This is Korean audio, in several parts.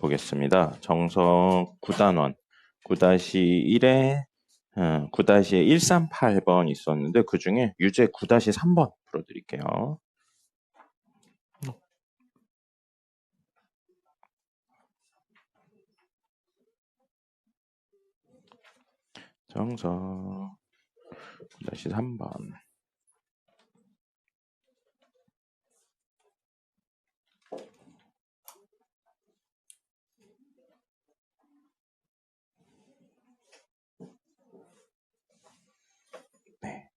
보겠습니다. 정석 9단원 9-1에 9-에 138번 있었는데 그 중에 유제 9-3번 풀어드릴게요. 정석 9-3번. 네.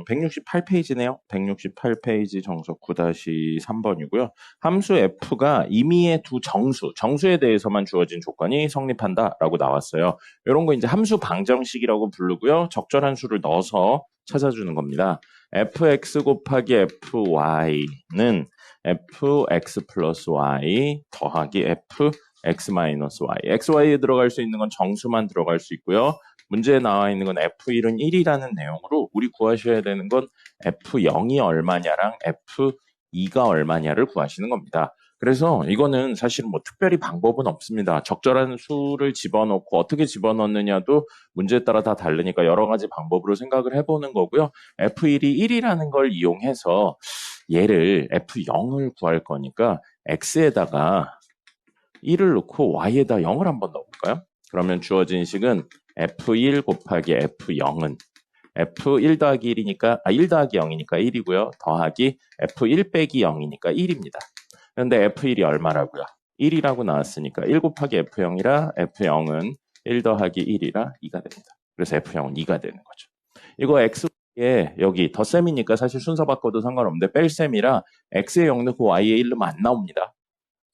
168페이지네요. 168페이지 정석 9-3번이고요. 함수 f가 임의의 두 정수에 대해서만 주어진 조건이 성립한다라고 나왔어요. 이런 거 이제 함수 방정식이라고 부르고요. 적절한 수를 넣어서 찾아주는 겁니다. fx 곱하기 fy는 fx 플러스 y 더하기 fx 마이너스 y. xy에 들어갈 수 있는 건 정수만 들어갈 수 있고요. 문제에 나와 있는 건 F1은 1이라는 내용으로 우리 구하셔야 되는 건 F0이 얼마냐랑 F2가 얼마냐를 구하시는 겁니다. 그래서 이거는 사실 뭐 특별히 방법은 없습니다. 적절한 수를 집어넣고 어떻게 집어넣느냐도 문제에 따라 다 다르니까 여러 가지 방법으로 생각을 해보는 거고요. F1이 1이라는 걸 이용해서 얘를 F0을 구할 거니까 X에다가 1을 넣고 Y에다 0을 한번 넣어볼까요? 그러면 주어진 식은 F1 곱하기 F0은 F1 더하기 1이니까 1 더하기 0이니까 1이고요. 더하기 F1 빼기 0이니까 1입니다. 그런데 F1이 얼마라고요? 1이라고 나왔으니까 1 곱하기 F0이라 F0은 1 더하기 1이라 2가 됩니다. 그래서 F0은 2가 되는 거죠. 이거 X에 여기 덧셈이니까 사실 순서 바꿔도 상관없는데 뺄셈이라 X에 0 넣고 Y에 1 넣으면 안 나옵니다.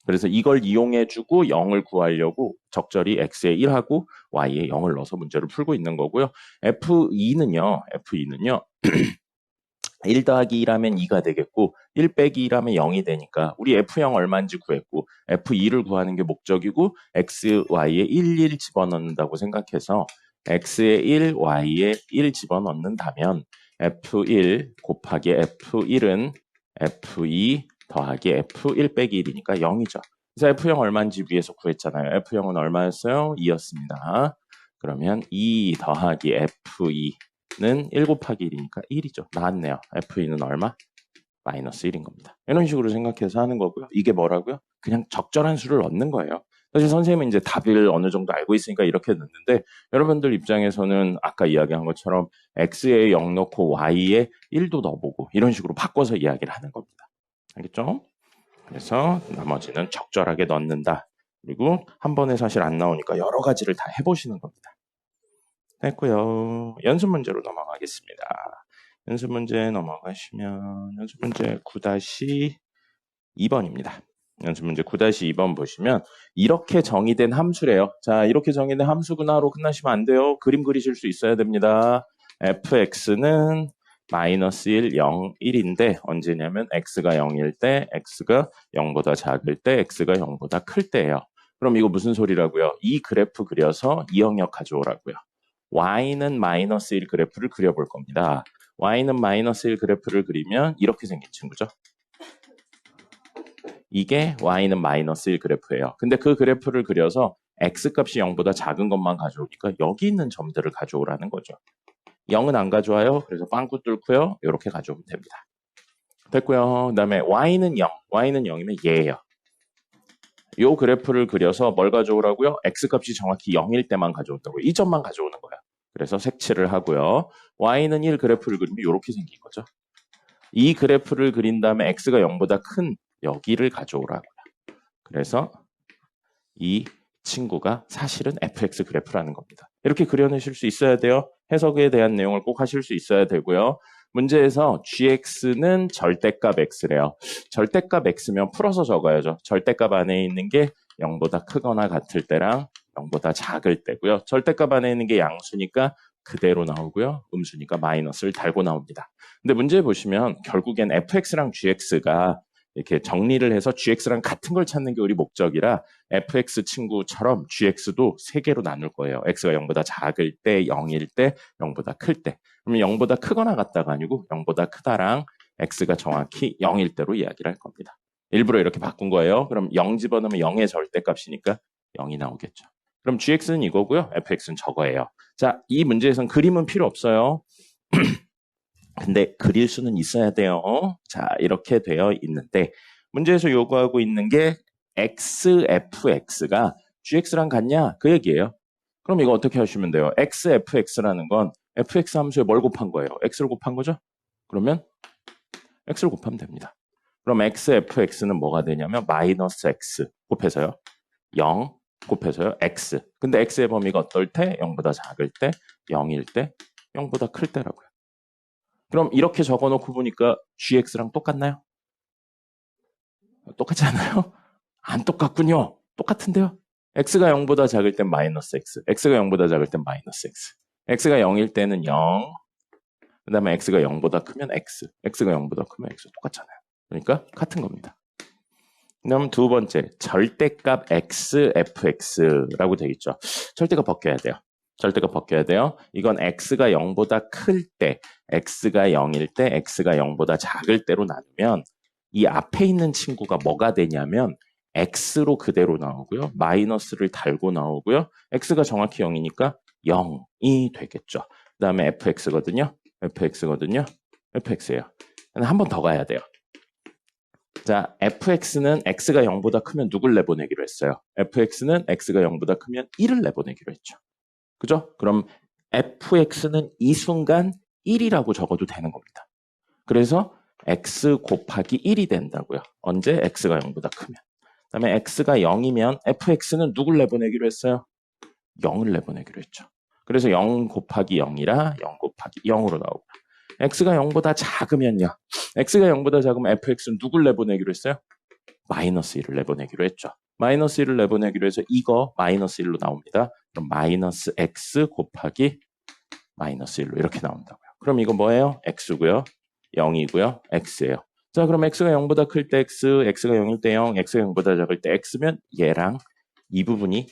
그래서 이걸 이용해주고 0을 구하려고 적절히 x에 1하고 y에 0을 넣어서 문제를 풀고 있는 거고요. F2는요. 1 더하기 1하면 2가 되겠고 1 빼기 1하면 0이 되니까 우리 F0 얼마인지 구했고 F2를 구하는 게 목적이고 x, y에 1 집어넣는다고 생각해서 x에 1, y에 1 집어넣는다면 F1 곱하기 F1은 F2 더하기 F1 빼기 1이니까 0이죠. 그래서 F0 얼마인지 위에서 구했잖아요. F0은 얼마였어요? 2였습니다. 그러면 2 더하기 F2는 1 곱하기 1이니까 1이죠. 나왔네요. F2는 얼마? 마이너스 1인 겁니다. 이런 식으로 생각해서 하는 거고요. 이게 뭐라고요? 그냥 적절한 수를 얻는 거예요. 사실 선생님은 이제 답을 어느 정도 알고 있으니까 이렇게 넣는데 여러분들 입장에서는 아까 이야기한 것처럼 X에 0 넣고 Y에 1도 넣어보고 이런 식으로 바꿔서 이야기를 하는 겁니다. 알겠죠? 그래서 나머지는 적절하게 넣는다. 그리고 한 번에 사실 안 나오니까 여러 가지를 다 해보시는 겁니다. 됐고요. 연습 문제로 넘어가겠습니다. 연습 문제 넘어가시면 연습 문제 9-2번입니다. 연습 문제 9-2번 보시면 이렇게 정의된 함수래요. 자, 이렇게 정의된 함수구나로 끝나시면 안 돼요. 그림 그리실 수 있어야 됩니다. fx는 마이너스 1, 0, 1인데 언제냐면 x가 0일 때, x가 0보다 작을 때, x가 0보다 클 때예요. 그럼 이거 무슨 소리라고요? 이 그래프 그려서 이 영역 가져오라고요. y는 마이너스 1 그래프를 그려볼 겁니다. y는 마이너스 1 그래프를 그리면 이렇게 생긴 친구죠. 이게 y는 마이너스 1 그래프예요. 근데 그 그래프를 그려서 x값이 0보다 작은 것만 가져오니까 여기 있는 점들을 가져오라는 거죠. 0은 안 가져와요. 그래서 빵꾸 뚫고요. 이렇게 가져오면 됩니다. 됐고요. 그 다음에 y는 0. y는 0이면 얘예요. 이 그래프를 그려서 뭘 가져오라고요? x값이 정확히 0일 때만 가져온다고요. 이 점만 가져오는 거예요. 그래서 색칠을 하고요. y는 1 그래프를 그리면 이렇게 생긴 거죠. 이 그래프를 그린 다음에 x가 0보다 큰 여기를 가져오라고요. 그래서 이 친구가 사실은 fx 그래프라는 겁니다. 이렇게 그려내실 수 있어야 돼요. 해석에 대한 내용을 꼭 하실 수 있어야 되고요. 문제에서 gx는 절대값 x래요. 절대값 x면 풀어서 적어야죠. 절대값 안에 있는 게 0보다 크거나 같을 때랑 0보다 작을 때고요. 절대값 안에 있는 게 양수니까 그대로 나오고요. 음수니까 마이너스를 달고 나옵니다. 근데 문제 보시면 결국엔 fx랑 gx가 이렇게 정리를 해서 gx랑 같은 걸 찾는 게 우리 목적이라 fx 친구처럼 gx도 3개로 나눌 거예요. x가 0보다 작을 때, 0일 때, 0보다 클 때. 그러면 0보다 크거나 같다가 아니고 0보다 크다랑 x가 정확히 0일 때로 이야기를 할 겁니다. 일부러 이렇게 바꾼 거예요. 그럼 0 집어넣으면 0의 절대값이니까 0이 나오겠죠. 그럼 gx는 이거고요. fx는 저거예요. 자, 이 문제에선 그림은 필요 없어요. 근데 그릴 수는 있어야 돼요. 자, 이렇게 되어 있는데 문제에서 요구하고 있는 게 xfx가 gx랑 같냐? 그 얘기예요. 그럼 이거 어떻게 하시면 돼요? xfx라는 건 fx 함수에 뭘 곱한 거예요? x를 곱한 거죠? 그러면 x를 곱하면 됩니다. 그럼 xfx는 뭐가 되냐면 마이너스 x 곱해서요. 0 곱해서요. x. 근데 x의 범위가 어떨 때? 0보다 작을 때, 0일 때, 0보다 클 때라고요. 그럼 이렇게 적어놓고 보니까 gx랑 똑같나요? 똑같지 않아요? 안 똑같군요. 똑같은데요? x가 0보다 작을 땐 마이너스 x, x가 0보다 작을 땐 마이너스 x, x가 0일 때는 0, 그 다음에 x가 0보다 크면 x, x가 0보다 크면 x 똑같잖아요. 그러니까 같은 겁니다. 그럼 두 번째, 절대값 xfx라고 되어 있죠. 절대값 벗겨야 돼요. 절대값 벗겨야 돼요. 이건 x가 0보다 클 때, x가 0일 때, x가 0보다 작을 때로 나누면 이 앞에 있는 친구가 뭐가 되냐면 x로 그대로 나오고요. 마이너스를 달고 나오고요. x가 정확히 0이니까 0이 되겠죠. 그 다음에 fx거든요. fx거든요. fx예요. 한 번 더 가야 돼요. 자, fx는 x가 0보다 크면 누굴 내보내기로 했어요? fx는 x가 0보다 크면 1을 내보내기로 했죠. 그죠? 그럼 fx는 이 순간 1이라고 적어도 되는 겁니다. 그래서 x 곱하기 1이 된다고요. 언제? x가 0보다 크면. 그 다음에 x가 0이면 fx는 누굴 내보내기로 했어요? 0을 내보내기로 했죠. 그래서 0 곱하기 0이라 0 곱하기 0으로 나오고 x가 0보다 작으면요. x가 0보다 작으면 fx는 누굴 내보내기로 했어요? 마이너스 1을 내보내기로 했죠. 마이너스 1을 내보내기로 해서 이거 마이너스 1로 나옵니다. 그럼 마이너스 x 곱하기 마이너스 1로 이렇게 나온다고요. 그럼 이거 뭐예요? x고요. 0이고요. x예요. 자, 그럼 x가 0보다 클 때 x, x가 0일 때 0, x가 0보다 작을 때 x면 얘랑 이 부분이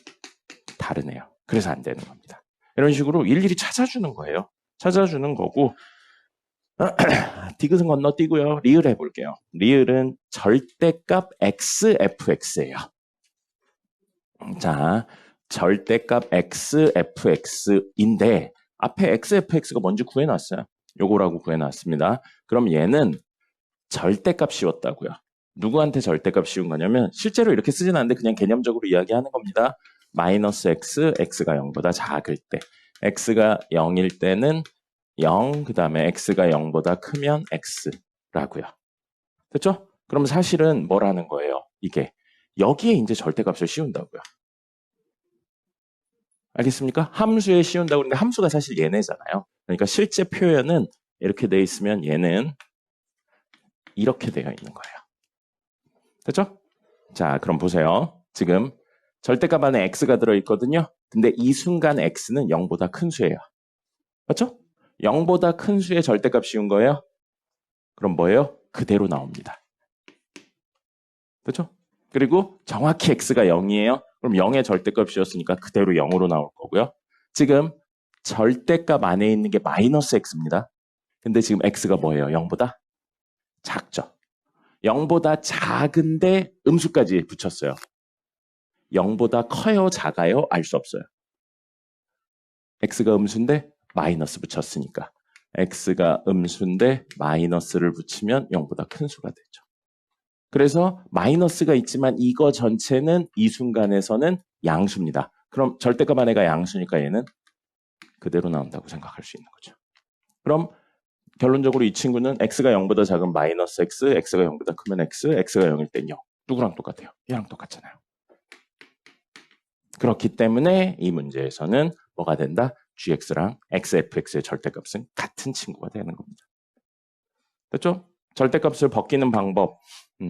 다르네요. 그래서 안 되는 겁니다. 이런 식으로 일일이 찾아주는 거예요. 찾아주는 거고 디귿은 건너뛰고요. 리을 해볼게요. 리을은 절대값 xfx예요. 자, 절대값 xfx인데 앞에 xfx가 뭔지 구해놨어요. 요거라고 구해놨습니다. 그럼 얘는 절대값 씌웠다고요. 누구한테 절대값 씌운 거냐면 실제로 이렇게 쓰진 않는데 그냥 개념적으로 이야기하는 겁니다. 마이너스 x, x가 0보다 작을 때, x가 0일 때는 0, 그 다음에 x가 0보다 크면 x라고요. 됐죠? 그럼 사실은 뭐라는 거예요? 이게 여기에 이제 절대값을 씌운다고요. 알겠습니까? 함수에 씌운다고 그러는데 함수가 사실 얘네잖아요. 그러니까 실제 표현은 이렇게 돼 있으면 얘는 이렇게 되어 있는 거예요. 됐죠? 자, 그럼 보세요. 지금 절대값 안에 x가 들어있거든요. 근데 이 순간 x는 0보다 큰 수예요. 맞죠? 0보다 큰 수의 절대값 씌운 거예요. 그럼 뭐예요? 그대로 나옵니다. 그렇죠? 그리고 정확히 x가 0이에요. 그럼 0의 절대값 씌웠으니까 그대로 0으로 나올 거고요. 지금 절대값 안에 있는 게 마이너스 x입니다. 근데 지금 x가 뭐예요? 0보다 작죠? 0보다 작은데 음수까지 붙였어요. 0보다 커요? 작아요? 알 수 없어요. x가 음수인데 마이너스 붙였으니까 x가 음수인데 마이너스를 붙이면 0보다 큰 수가 되죠. 그래서 마이너스가 있지만 이거 전체는 이 순간에서는 양수입니다. 그럼 절대값 안에가 양수니까 얘는 그대로 나온다고 생각할 수 있는 거죠. 그럼 결론적으로 이 친구는 x가 0보다 작은 마이너스 x, x가 0보다 크면 x, x가 0일 땐 0. 누구랑 똑같아요? 얘랑 똑같잖아요. 그렇기 때문에 이 문제에서는 뭐가 된다? gx랑 xfx의 절대값은 같은 친구가 되는 겁니다. 됐죠? 절대값을 벗기는 방법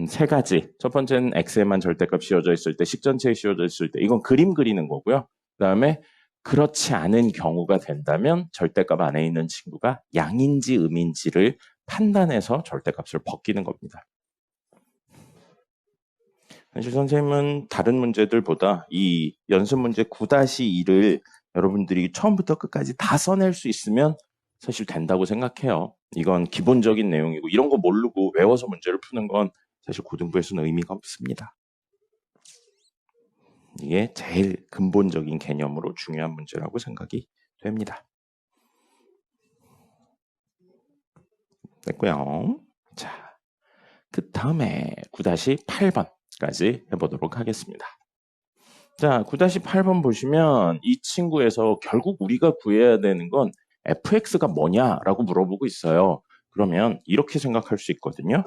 세 가지. 첫 번째는 x에만 절대값 씌워져 있을 때, 식전체에 씌워져 있을 때 이건 그림 그리는 거고요. 그 다음에 그렇지 않은 경우가 된다면 절대값 안에 있는 친구가 양인지 음인지를 판단해서 절대값을 벗기는 겁니다. 사실 선생님은 다른 문제들보다 이 연습 문제 9-2를 여러분들이 처음부터 끝까지 다 써낼 수 있으면 사실 된다고 생각해요. 이건 기본적인 내용이고 이런 거 모르고 외워서 문제를 푸는 건 사실 고등부에서는 의미가 없습니다. 이게 제일 근본적인 개념으로 중요한 문제라고 생각이 됩니다. 됐고요. 자, 그 다음에 9-8번까지 해보도록 하겠습니다. 자, 9-8번 보시면 이 친구에서 결국 우리가 구해야 되는 건 fx가 뭐냐라고 물어보고 있어요. 그러면 이렇게 생각할 수 있거든요.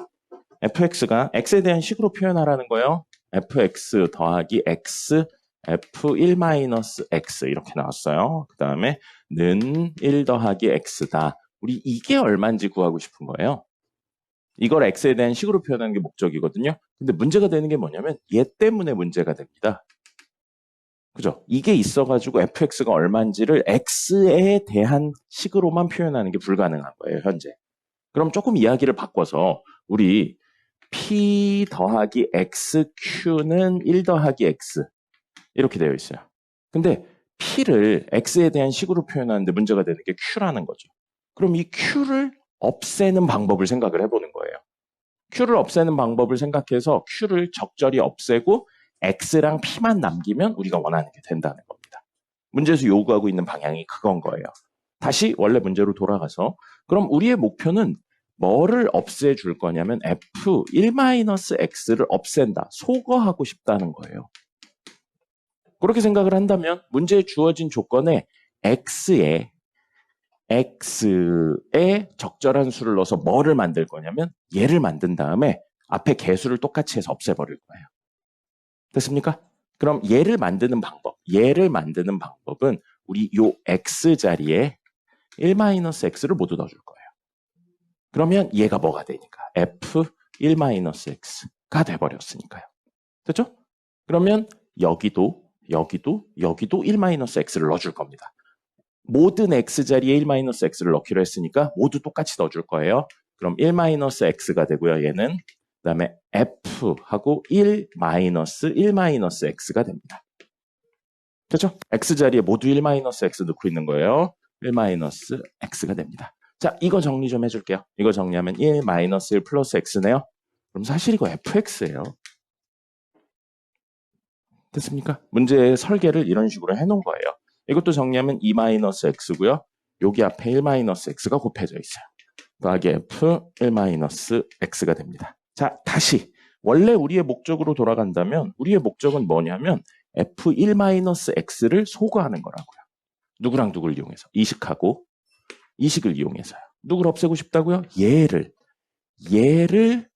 fx가 x에 대한 식으로 표현하라는 거예요. fx 더하기 x f1-x 이렇게 나왔어요. 그 다음에 는 1 더하기 x다. 우리 이게 얼마인지 구하고 싶은 거예요. 이걸 x에 대한 식으로 표현하는 게 목적이거든요. 근데 문제가 되는 게 뭐냐면 얘 때문에 문제가 됩니다. 그죠? 이게 있어가지고 fx가 얼마인지를 x에 대한 식으로만 표현하는 게 불가능한 거예요, 현재. 그럼 조금 이야기를 바꿔서 우리 p 더하기 xq는 1 더하기 x 이렇게 되어 있어요. 근데 p를 x에 대한 식으로 표현하는데 문제가 되는 게 q라는 거죠. 그럼 이 q를 없애는 방법을 생각을 해보는 거예요. q를 없애는 방법을 생각해서 q를 적절히 없애고 x랑 p만 남기면 우리가 원하는 게 된다는 겁니다. 문제에서 요구하고 있는 방향이 그건 거예요. 다시 원래 문제로 돌아가서 그럼 우리의 목표는 뭐를 없애줄 거냐면 f1-x를 없앤다. 소거하고 싶다는 거예요. 그렇게 생각을 한다면 문제에 주어진 조건에 x에 적절한 수를 넣어서 뭐를 만들 거냐면 얘를 만든 다음에 앞에 개수를 똑같이 해서 없애버릴 거예요. 됐습니까? 그럼 얘를 만드는 방법은 우리 요 x 자리에 1-x를 모두 넣어줄 거예요. 그러면 얘가 뭐가 되니까 f1-x가 돼버렸으니까요. 됐죠? 그러면 여기도 1-x를 넣어줄 겁니다. 모든 x자리에 1-x를 넣기로 했으니까 모두 똑같이 넣어줄 거예요. 그럼 1-x가 되고요. 얘는 그 다음에 f하고 1-x가 됩니다. 그렇죠? x자리에 모두 1-x 넣고 있는 거예요. 1-x가 됩니다. 자, 이거 정리 좀 해줄게요. 이거 정리하면 1-1 플러스 x네요. 그럼 사실 이거 fx예요. 됐습니까? 문제의 설계를 이런 식으로 해놓은 거예요. 이것도 정리하면 2-x고요. 여기 앞에 1-x가 곱해져 있어요. 더하기 f 1-x가 됩니다. 자, 다시 원래 우리의 목적으로 돌아간다면 우리의 목적은 뭐냐면 f1-x를 소거하는 거라고요. 누구랑 누구를 이용해서? 이식을 이용해서요. 누구를 없애고 싶다고요? 얘를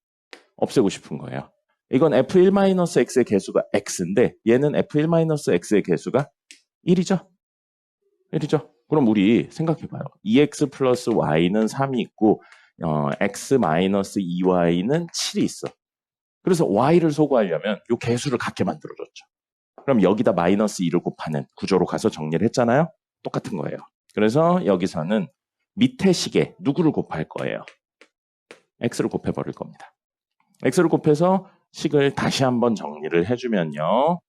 없애고 싶은 거예요. 이건 f1-x의 개수가 x인데 얘는 f1-x의 개수가 1이죠? 1이죠? 그럼 우리 생각해봐요. 2x 플러스 y는 3이 있고 x 마이너스 2y는 7이 있어. 그래서 y를 소거하려면 이 개수를 같게 만들어줬죠. 그럼 여기다 마이너스 2를 곱하는 구조로 가서 정리를 했잖아요. 똑같은 거예요. 그래서 여기서는 밑에 식에 누구를 곱할 거예요? x를 곱해버릴 겁니다. x를 곱해서 식을 다시 한번 정리를 해주면요.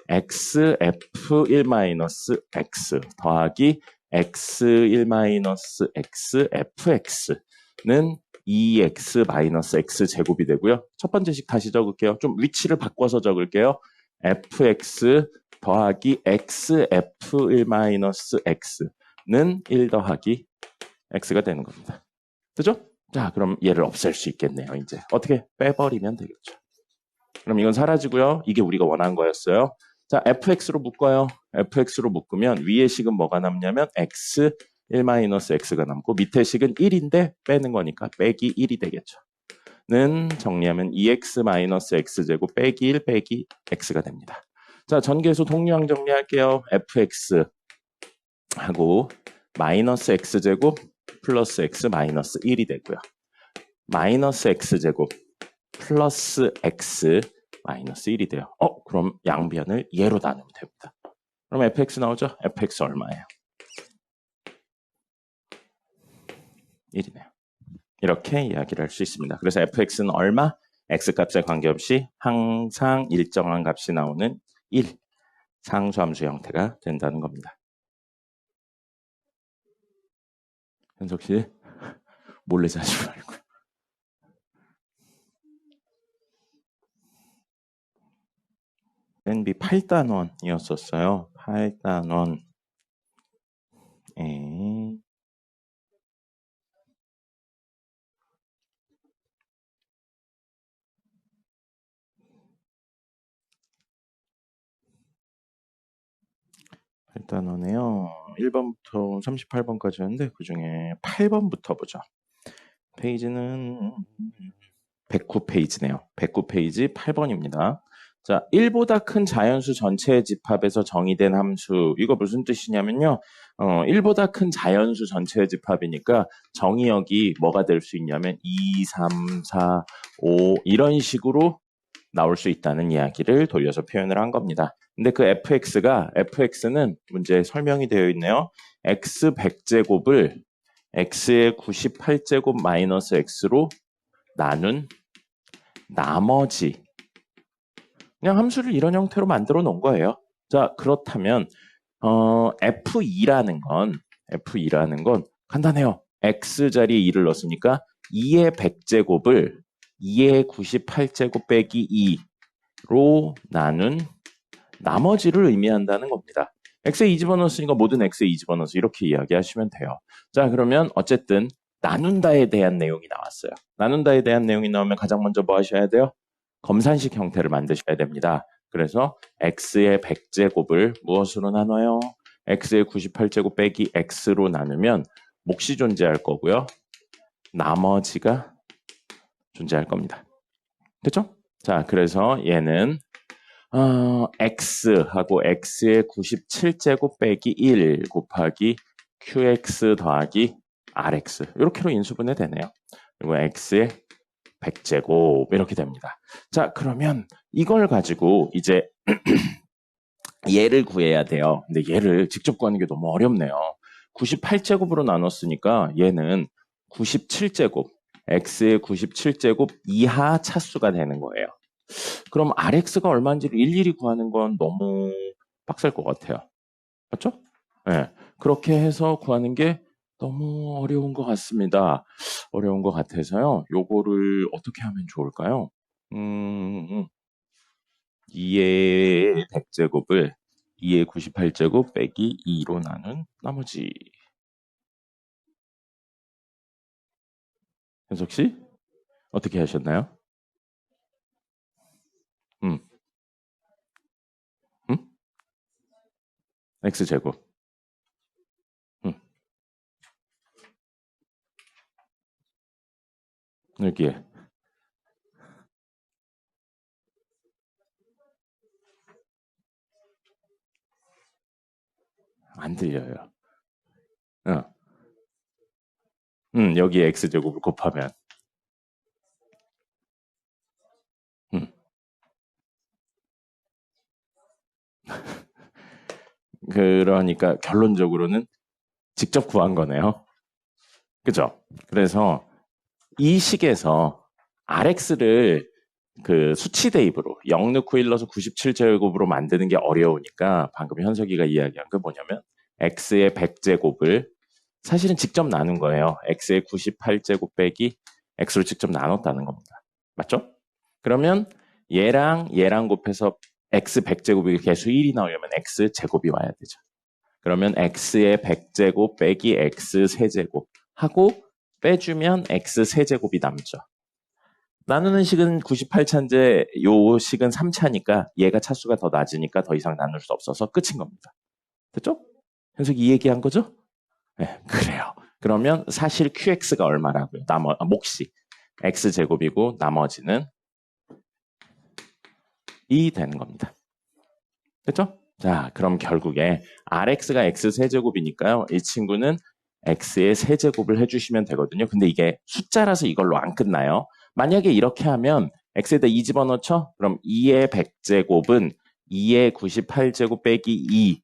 x f1-x 더하기 x1-x fx는 2x-x 제곱이 되고요. 첫 번째 식 다시 적을게요. 좀 위치를 바꿔서 적을게요. fx 더하기 x f1-x는 1 더하기 x가 되는 겁니다. 그죠? 자, 그럼 얘를 없앨 수 있겠네요. 이제 어떻게 빼버리면 되겠죠. 그럼 이건 사라지고요. 이게 우리가 원한 거였어요. 자, fx로 묶어요. fx로 묶으면 위의 식은 뭐가 남냐면 x 1-x가 남고 밑에 식은 1인데 빼는 거니까 빼기 1이 되겠죠. 는 정리하면 2x-x제곱 빼기 1 빼기 x가 됩니다. 자, 전개수 동류항 정리할게요. fx 하고 마이너스 x제곱 플러스 x 마이너스 1이 되고요. 마이너스 x제곱 플러스 x 마이너스 1이 돼요. 그럼 양변을 얘로 나누면 됩니다. 그럼 fx 나오죠? fx 얼마예요? 1이네요. 이렇게 이야기를 할 수 있습니다. 그래서 fx는 얼마? x값에 관계없이 항상 일정한 값이 나오는 1 상수함수 형태가 된다는 겁니다. 현석 씨 몰래 자지 말고. NB 8단원이었었어요. 8단원. 에. 8단원에요. 1번부터 38번까지였는데 그 중에 8번부터 보죠. 페이지는 109페이지네요. 109페이지 8번입니다. 자, 1보다 큰 자연수 전체의 집합에서 정의된 함수. 이거 무슨 뜻이냐면요. 1보다 큰 자연수 전체의 집합이니까 정의역이 뭐가 될 수 있냐면 2, 3, 4, 5 이런 식으로 나올 수 있다는 이야기를 돌려서 표현을 한 겁니다. 근데 그 fx는 문제에 설명이 되어 있네요. x 100제곱을 x의 98제곱 마이너스 x로 나눈 나머지 그냥 함수를 이런 형태로 만들어 놓은 거예요. 자, 그렇다면 F2라는 건 간단해요. x 자리에 2를 넣었으니까 2의 100제곱을 2의 98제곱 빼기 2로 나눈 나머지를 의미한다는 겁니다. x에 2 집어넣었으니까 모든 x에 2 집어넣어서 이렇게 이야기하시면 돼요. 자, 그러면 어쨌든 나눈다에 대한 내용이 나왔어요. 나눈다에 대한 내용이 나오면 가장 먼저 뭐 하셔야 돼요? 검산식 형태를 만드셔야 됩니다. 그래서 x의 100제곱을 무엇으로 나눠요? x의 98제곱 빼기 x로 나누면 몫이 존재할 거고요. 나머지가 존재할 겁니다. 됐죠? 자, 그래서 얘는 x하고 x의 97제곱 빼기 1 곱하기 qx 더하기 rx 이렇게로 인수분해 되네요. 그리고 x의 100제곱 이렇게 됩니다. 자, 그러면 이걸 가지고 이제 얘를 구해야 돼요. 근데 얘를 직접 구하는 게 너무 어렵네요. 98제곱으로 나눴으니까 얘는 97제곱, x의 97제곱 이하 차수가 되는 거예요. 그럼 RX가 얼마인지를 일일이 구하는 건 너무 빡셀 것 같아요. 맞죠? 네. 그렇게 해서 구하는 게 너무 어려운 것 같습니다. 어려운 것 같아서요. 요거를 어떻게 하면 좋을까요? 2의 100제곱을 2의 98제곱 빼기 2로 나눈 나머지. 현석 씨? 어떻게 하셨나요? 음. X제곱. 여기에. 안 들려요. 여기에 X제곱을 곱하면. 그러니까 결론적으로는 직접 구한 거네요. 그죠? 그래서 이 식에서 RX를 그 수치 대입으로 0 넣고 1 넣어서 97제곱으로 만드는 게 어려우니까 방금 현석이가 이야기한 게 뭐냐면 X의 100제곱을 사실은 직접 나눈 거예요. X의 98제곱 빼기 X로 직접 나눴다는 겁니다. 맞죠? 그러면 얘랑 곱해서 X 100제곱이 개수 1이 나오려면 X 제곱이 와야 되죠. 그러면 x의 100제곱 빼기 x 세제곱 하고 빼주면 x 세제곱이 남죠. 나누는 식은 98차인데 요 식은 3차니까 얘가 차수가 더 낮으니까 더 이상 나눌 수 없어서 끝인 겁니다. 됐죠? 현석이 이 얘기한 거죠? 네, 그래요. 그러면 사실 qx가 얼마라고요? 몫이 x제곱이고 나머지는 2 되는 겁니다. 됐죠? 자, 그럼 결국에 rx가 x 세제곱이니까요. 이 친구는 x의 세제곱을 해주시면 되거든요. 근데 이게 숫자라서 이걸로 안 끝나요. 만약에 이렇게 하면 x에다 2 집어넣죠? 그럼 2의 100제곱은 2의 98제곱 빼기 2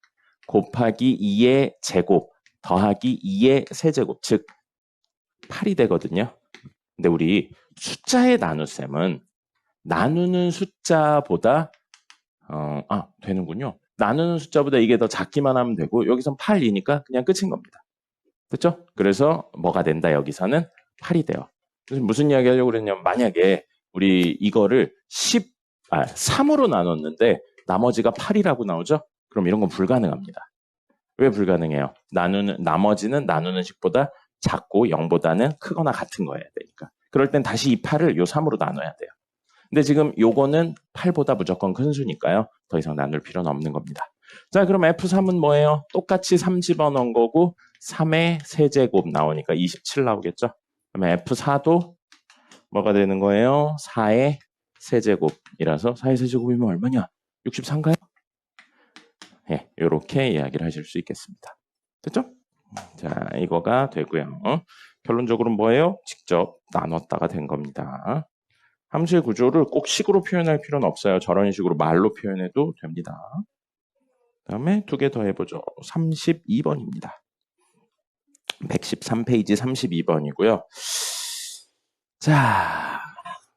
곱하기 2의 제곱 더하기 2의 세제곱, 즉 8이 되거든요. 근데 우리 숫자의 나눗셈은 나누는 숫자보다 되는군요. 나누는 숫자보다 이게 더 작기만 하면 되고 여기선 8이니까 그냥 끝인 겁니다. 됐죠? 그래서 뭐가 된다 여기서는 8이 돼요. 그래서 무슨 이야기 하려고 그랬냐면 만약에 우리 이거를 3으로 나눴는데 나머지가 8이라고 나오죠? 그럼 이런 건 불가능합니다. 왜 불가능해요? 나머지는 나누는 식보다 작고 0보다는 크거나 같은 거여야 되니까. 그럴 땐 다시 이 8을 요 3으로 나눠야 돼요. 근데 지금 요거는 8보다 무조건 큰 수니까요. 더 이상 나눌 필요는 없는 겁니다. 자, 그럼 F3은 뭐예요? 똑같이 3 집어넣은 거고 3의 세제곱 나오니까 27 나오겠죠? 그러면 F4도 뭐가 되는 거예요? 4의 세제곱이라서 4의 세제곱이면 얼마냐? 63인가요? 예, 이렇게 이야기를 하실 수 있겠습니다. 됐죠? 자, 이거가 되고요. 결론적으로 뭐예요? 직접 나눴다가 된 겁니다. 함수의 구조를 꼭 식으로 표현할 필요는 없어요. 저런 식으로 말로 표현해도 됩니다. 그 다음에 두 개 더 해보죠. 32번입니다. 113페이지 32번이고요. 자,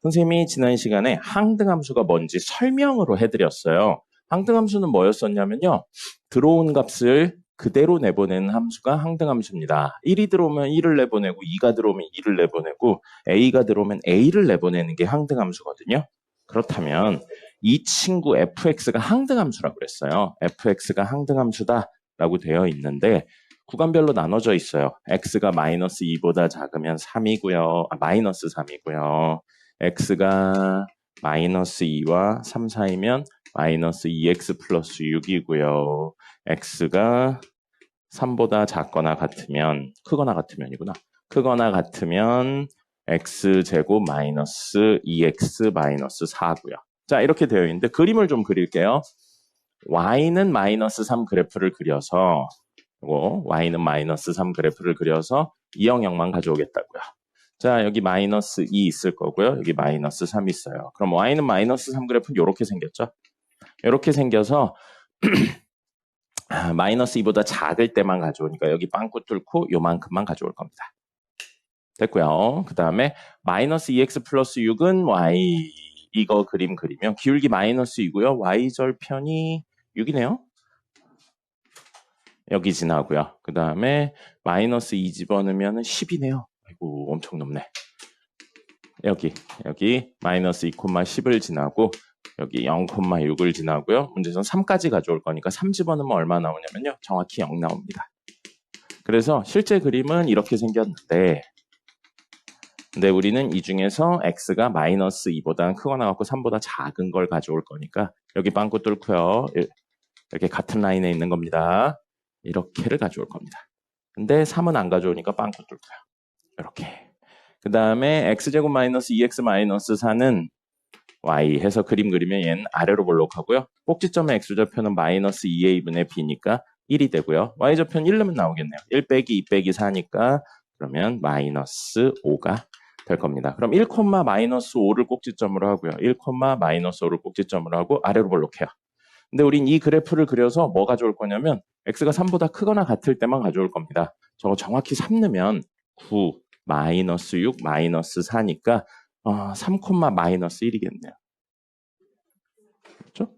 선생님이 지난 시간에 항등함수가 뭔지 설명으로 해드렸어요. 항등함수는 뭐였었냐면요. 들어온 값을 그대로 내보내는 함수가 항등함수입니다. 1이 들어오면 1을 내보내고 2가 들어오면 2를 내보내고 A가 들어오면 A를 내보내는 게 항등함수거든요. 그렇다면 이 친구 fx가 항등함수라고 그랬어요. fx가 항등함수다라고 되어 있는데 구간별로 나눠져 있어요. x가 마이너스 2보다 작으면 3이고요. 마이너스 3이고요. x가 마이너스 2와 3 사이면 마이너스 2x 플러스 6이고요. x가 3보다 작거나 같으면, 크거나 같으면이구나. 크거나 같으면 x제곱 마이너스 2x 마이너스 4고요. 자, 이렇게 되어 있는데 그림을 좀 그릴게요. y는 마이너스 3 그래프를 그려서 y는 마이너스 3 그래프를 그려서 2, 0, 0만 가져오겠다고요. 자, 여기 마이너스 2 있을 거고요. 여기 마이너스 3 있어요. 그럼 y는 마이너스 3 그래프는 이렇게 생겼죠? 이렇게 생겨서 마이너스 2보다 작을 때만 가져오니까 여기 빵꾸 뚫고 요만큼만 가져올 겁니다. 됐고요. 그 다음에 마이너스 2x 플러스 6은 y 이거 그림 그리면 기울기 마이너스 2고요. y절편이 6이네요. 여기 지나고요. 그 다음에 마이너스 2 집어넣으면 10이네요. 아이고 엄청 높네. 여기 마이너스 2,10을 지나고 여기 0,6을 지나고요. 문제에서는 3까지 가져올 거니까 3 집어넣으면 얼마 나오냐면요. 정확히 0 나옵니다. 그래서 실제 그림은 이렇게 생겼는데 근데 우리는 이 중에서 x가 마이너스 2보다는 크거나 같고 3보다 작은 걸 가져올 거니까 여기 빵꾸 뚫고요. 이렇게 같은 라인에 있는 겁니다. 이렇게를 가져올 겁니다. 근데 3은 안 가져오니까 빵꾸 뚫고요. 이렇게. 그 다음에 x제곱 마이너스 2x 마이너스 4는 y 해서 그림 그리면 얘는 아래로 볼록하고요. 꼭지점의 x좌표는 마이너스 2a분의 b니까 1이 되고요. y좌표는 1 넣으면 나오겠네요. 1 빼기 2 빼기 4니까 그러면 마이너스 5가 될 겁니다. 그럼 1, 마이너스 5를 꼭지점으로 하고요. 1, 마이너스 5를 꼭지점으로 하고 아래로 볼록해요. 근데 우린 이 그래프를 그려서 뭐 가져올 거냐면 x가 3보다 크거나 같을 때만 가져올 겁니다. 저거 정확히 3 넣으면 9, 마이너스 6, 마이너스 4니까 3, 마이너스 1이겠네요. 그렇죠?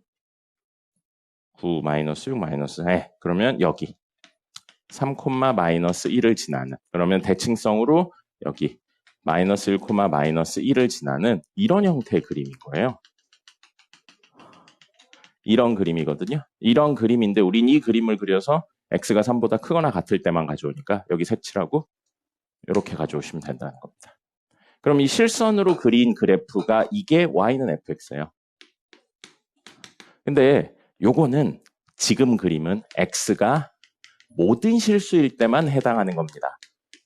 9, 마이너스 6, 마이너스 4. 네, 그러면 여기 3, 마이너스 1을 지나는 그러면 대칭성으로 여기 마이너스 1, 마이너스 1을 지나는 이런 형태의 그림인 거예요. 이런 그림이거든요. 이런 그림인데 우린 이 그림을 그려서 x가 3보다 크거나 같을 때만 가져오니까 여기 색칠하고 이렇게 가져오시면 된다는 겁니다. 그럼 이 실선으로 그린 그래프가 이게 y는 fx예요. 근데 요거는 지금 그림은 x가 모든 실수일 때만 해당하는 겁니다.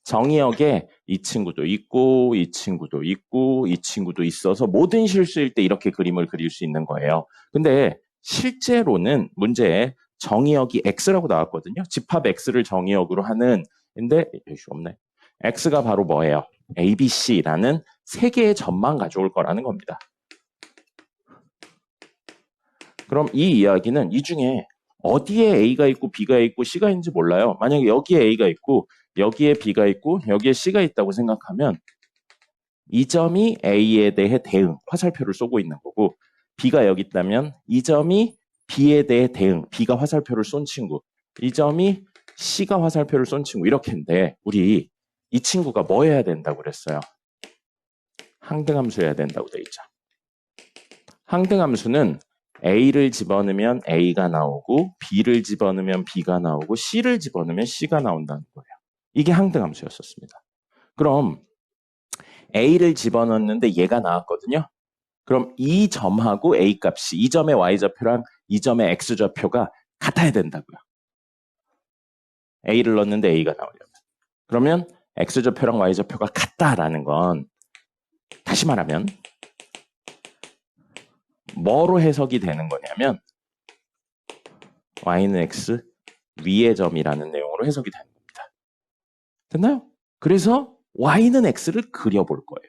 정의역에 이 친구도 있고 이 친구도 있고 이 친구도 있어서 모든 실수일 때 이렇게 그림을 그릴 수 있는 거예요. 근데 실제로는 문제에 정의역이 x라고 나왔거든요. 집합 x를 정의역으로 하는 근데 없네. x가 바로 뭐예요? a, b, c라는 세 개의 점만 가져올 거라는 겁니다. 그럼 이 이야기는 이 중에 어디에 a가 있고 b가 있고 c가 있는지 몰라요. 만약에 여기에 a가 있고 여기에 b가 있고 여기에 c가 있다고 생각하면 이 점이 a에 대해 대응, 화살표를 쏘고 있는 거고 b가 여기 있다면 이 점이 b에 대해 대응, b가 화살표를 쏜 친구. 이 점이 c가 화살표를 쏜 친구. 이렇게인데 우리 이 친구가 뭐 해야 된다고 그랬어요? 항등함수 해야 된다고 돼 있죠. 항등함수는 A를 집어넣으면 A가 나오고 B를 집어넣으면 B가 나오고 C를 집어넣으면 C가 나온다는 거예요. 이게 항등함수였었습니다. 그럼 A를 집어넣는데 얘가 나왔거든요. 그럼 이 점하고 A 값이 이 점의 Y좌표랑 이 점의 X좌표가 같아야 된다고요. A를 넣었는데 A가 나오려면. 그러면 X좌표랑 Y좌표가 같다라는 건 다시 말하면 뭐로 해석이 되는 거냐면 Y는 X 위의 점이라는 내용으로 해석이 되는 겁니다. 됐나요? 그래서 Y는 X를 그려볼 거예요.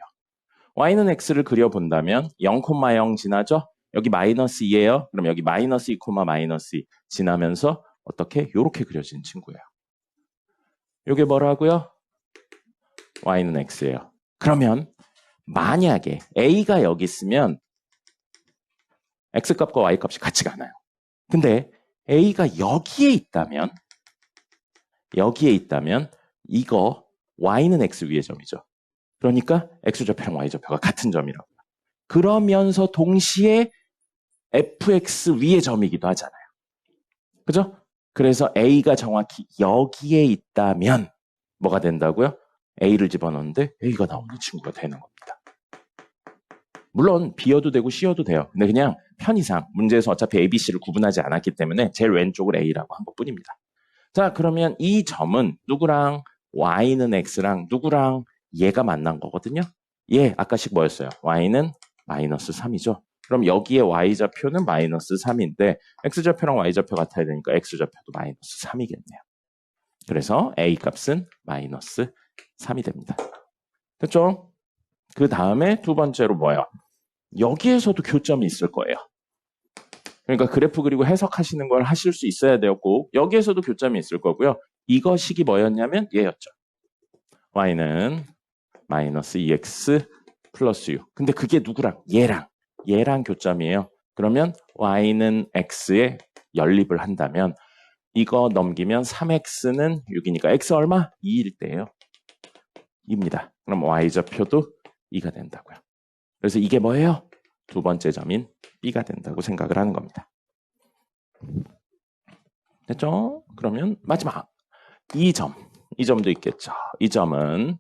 Y는 X를 그려본다면 0,0 지나죠? 여기 마이너스 2예요. 그럼 여기 마이너스 2, 마이너스 2 지나면서 어떻게? 요렇게 그려진 친구예요. 요게 뭐라고요? Y는 X예요. 그러면 만약에 A가 여기 있으면 X값과 Y값이 같지가 않아요. 근데 A가 여기에 있다면 이거 Y는 X 위의 점이죠. 그러니까 X좌표랑 Y좌표가 같은 점이라고요. 그러면서 동시에 fx 위의 점이기도 하잖아요. 그죠? 그래서 A가 정확히 여기에 있다면 뭐가 된다고요? A를 집어넣는데 A가 나오는 친구가 되는 겁니다. 물론 B여도 되고 C여도 돼요. 근데 그냥 편의상 문제에서 어차피 A, B, C를 구분하지 않았기 때문에 제일 왼쪽을 A라고 한 것뿐입니다. 자, 그러면 이 점은 누구랑 Y는 X랑 누구랑 얘가 만난 거거든요. 얘 아까식 뭐였어요? Y는 마이너스 3이죠. 그럼 여기에 Y좌표는 마이너스 3인데 X좌표랑 Y좌표 같아야 되니까 X좌표도 마이너스 3이겠네요. 그래서 A 값은 마이너스 3이 됩니다. 됐죠? 그 다음에 두 번째로 뭐예요? 여기에서도 교점이 있을 거예요. 그러니까 그래프 그리고 해석하시는 걸 하실 수 있어야 되었고 여기에서도 교점이 있을 거고요. 이거 식이 뭐였냐면 얘였죠. Y는 마이너스 2x 플러스 u. 근데 그게 누구랑? 얘랑 교점이에요. 그러면 Y는 X에 연립을 한다면 이거 넘기면 3X는 6이니까 X 얼마? 2일 때예요. 2입니다. 그럼 Y좌표도 2가 된다고요. 그래서 이게 뭐예요? 두 번째 점인 B가 된다고 생각을 하는 겁니다. 됐죠? 그러면 마지막 이 점도 있겠죠. 이 점은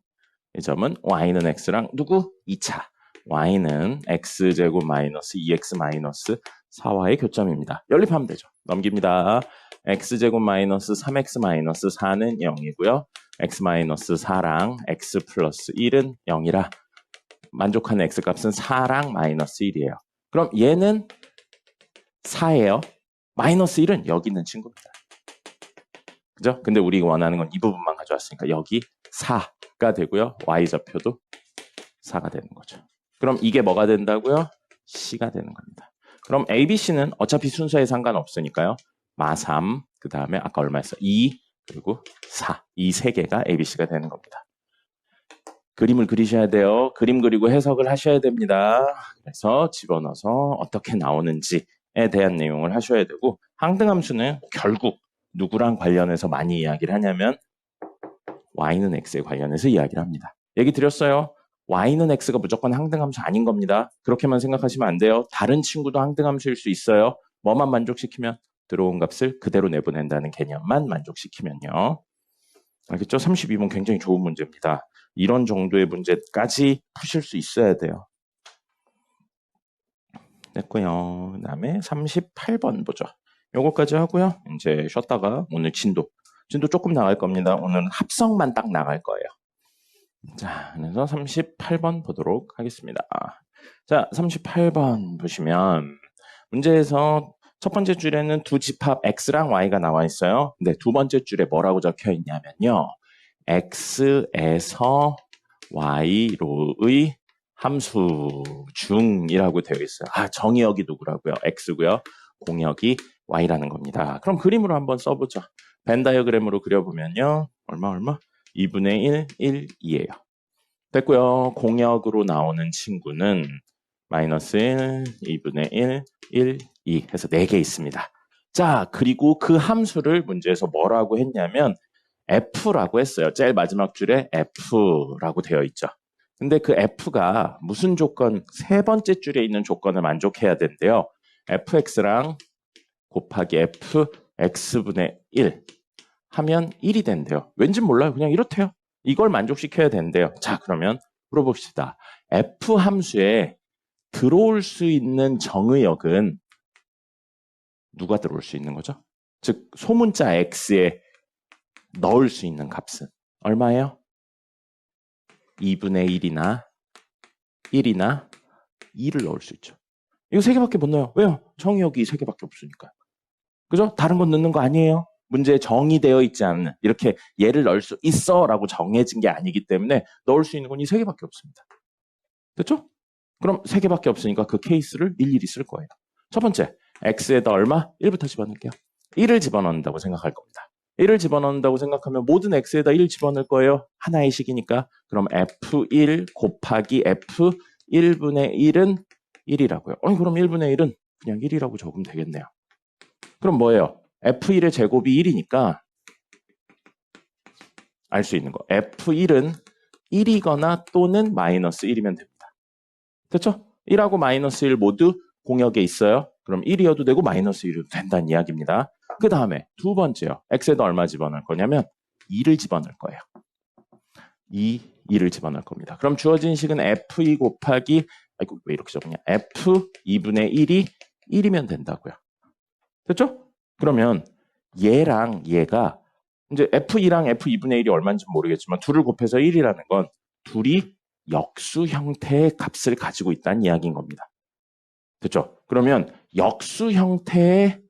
Y는 X랑 누구? 2차. Y는 X제곱 마이너스 2X 마이너스 4Y의 교점입니다. 연립하면 되죠. 넘깁니다. X제곱 마이너스 3X 마이너스 4는 0이고요. X 마이너스 4랑 X 플러스 1은 0이라 만족하는 X값은 4랑 마이너스 1이에요. 그럼 얘는 4예요. 마이너스 1은 여기 있는 친구입니다. 그죠? 근데 우리가 원하는 건 이 부분만 가져왔으니까 여기 4가 되고요. Y좌표도 4가 되는 거죠. 그럼 이게 뭐가 된다고요? C가 되는 겁니다. 그럼 A, B, C는 어차피 순서에 상관없으니까요. 마 3, 그 다음에 아까 얼마였어? 2, 그리고 4. 이 세 개가 A, B, C가 되는 겁니다. 그림을 그리셔야 돼요. 그림 그리고 해석을 하셔야 됩니다. 그래서 집어넣어서 어떻게 나오는지에 대한 내용을 하셔야 되고 항등함수는 결국 누구랑 관련해서 많이 이야기를 하냐면 Y는 X에 관련해서 이야기를 합니다. 얘기 드렸어요. Y는 X가 무조건 항등함수 아닌 겁니다. 그렇게만 생각하시면 안 돼요. 다른 친구도 항등함수일 수 있어요. 뭐만 만족시키면 들어온 값을 그대로 내보낸다는 개념만 만족시키면요. 알겠죠? 32번 굉장히 좋은 문제입니다. 이런 정도의 문제까지 푸실 수 있어야 돼요. 됐고요. 그 다음에 38번 보죠. 요거까지 하고요. 이제 쉬었다가 오늘 진도 조금 나갈 겁니다. 오늘은 합성만 딱 나갈 거예요. 자, 그래서 38번 보도록 하겠습니다. 자, 38번 보시면 문제에서 첫 번째 줄에는 두 집합 X랑 Y가 나와 있어요. 근데 두 번째 줄에 뭐라고 적혀 있냐면요. X에서 Y로의 함수 중이라고 되어 있어요. 정의역이 누구라고요? X고요. 공역이 Y라는 겁니다. 그럼 그림으로 한번 써보죠. 벤 다이어그램으로 그려보면요. 얼마? 2분의 1, 1, 2예요. 됐고요. 공역으로 나오는 친구는 마이너스 1, 2분의 1, 1, 2 해서 4개 있습니다. 자, 그리고 그 함수를 문제에서 뭐라고 했냐면 F라고 했어요. 제일 마지막 줄에 F라고 되어 있죠. 근데 그 F가 무슨 조건, 세 번째 줄에 있는 조건을 만족해야 된대요. fx랑 곱하기 fx분의 1 하면 1이 된대요. 왠지 몰라요. 그냥 이렇대요. 이걸 만족시켜야 된대요. 자, 그러면 물어봅시다. f 함수에 들어올 수 있는 정의역은 누가 들어올 수 있는 거죠? 즉 소문자 x에 넣을 수 있는 값은 얼마예요? 2분의 1이나 1이나 2를 넣을 수 있죠. 이거 3개밖에 못 넣어요. 왜요? 정의역이 3개밖에 없으니까. 그죠? 다른 건 넣는 거 아니에요. 문제에 정의되어 있지 않는 이렇게 얘를 넣을 수 있어 라고 정해진 게 아니기 때문에 넣을 수 있는 건 이 3개밖에 없습니다. 됐죠? 그럼 3개밖에 없으니까 그 케이스를 일일이 쓸 거예요. 첫 번째, x에다 얼마? 1부터 집어넣을게요. 1을 집어넣는다고 생각할 겁니다. 1을 집어넣는다고 생각하면 모든 x에다 1 집어넣을 거예요. 하나의 식이니까. 그럼 f1 곱하기 f1분의 1은 1이라고요. 그럼 1분의 1은 그냥 1이라고 적으면 되겠네요. 그럼 뭐예요? f1의 제곱이 1이니까 알 수 있는 거. f1은 1이거나 또는 마이너스 1이면 됩니다. 됐죠? 1하고 마이너스 1 모두 공역에 있어요. 그럼 1이어도 되고 마이너스 1이어도 된다는 이야기입니다. 그 다음에 두 번째요. x에다 얼마 집어넣을 거냐면 2를 집어넣을 거예요. 2를 집어넣을 겁니다. 그럼 주어진 식은 f2 곱하기 왜 이렇게 적냐? f2분의 1이 1이면 된다고요. 됐죠? 그러면 얘랑 얘가 이제 f2랑 f2분의 1이 얼마인지 모르겠지만 둘을 곱해서 1이라는 건 둘이 역수 형태의 값을 가지고 있다는 이야기인 겁니다. 됐죠? 그러면 역수 형태의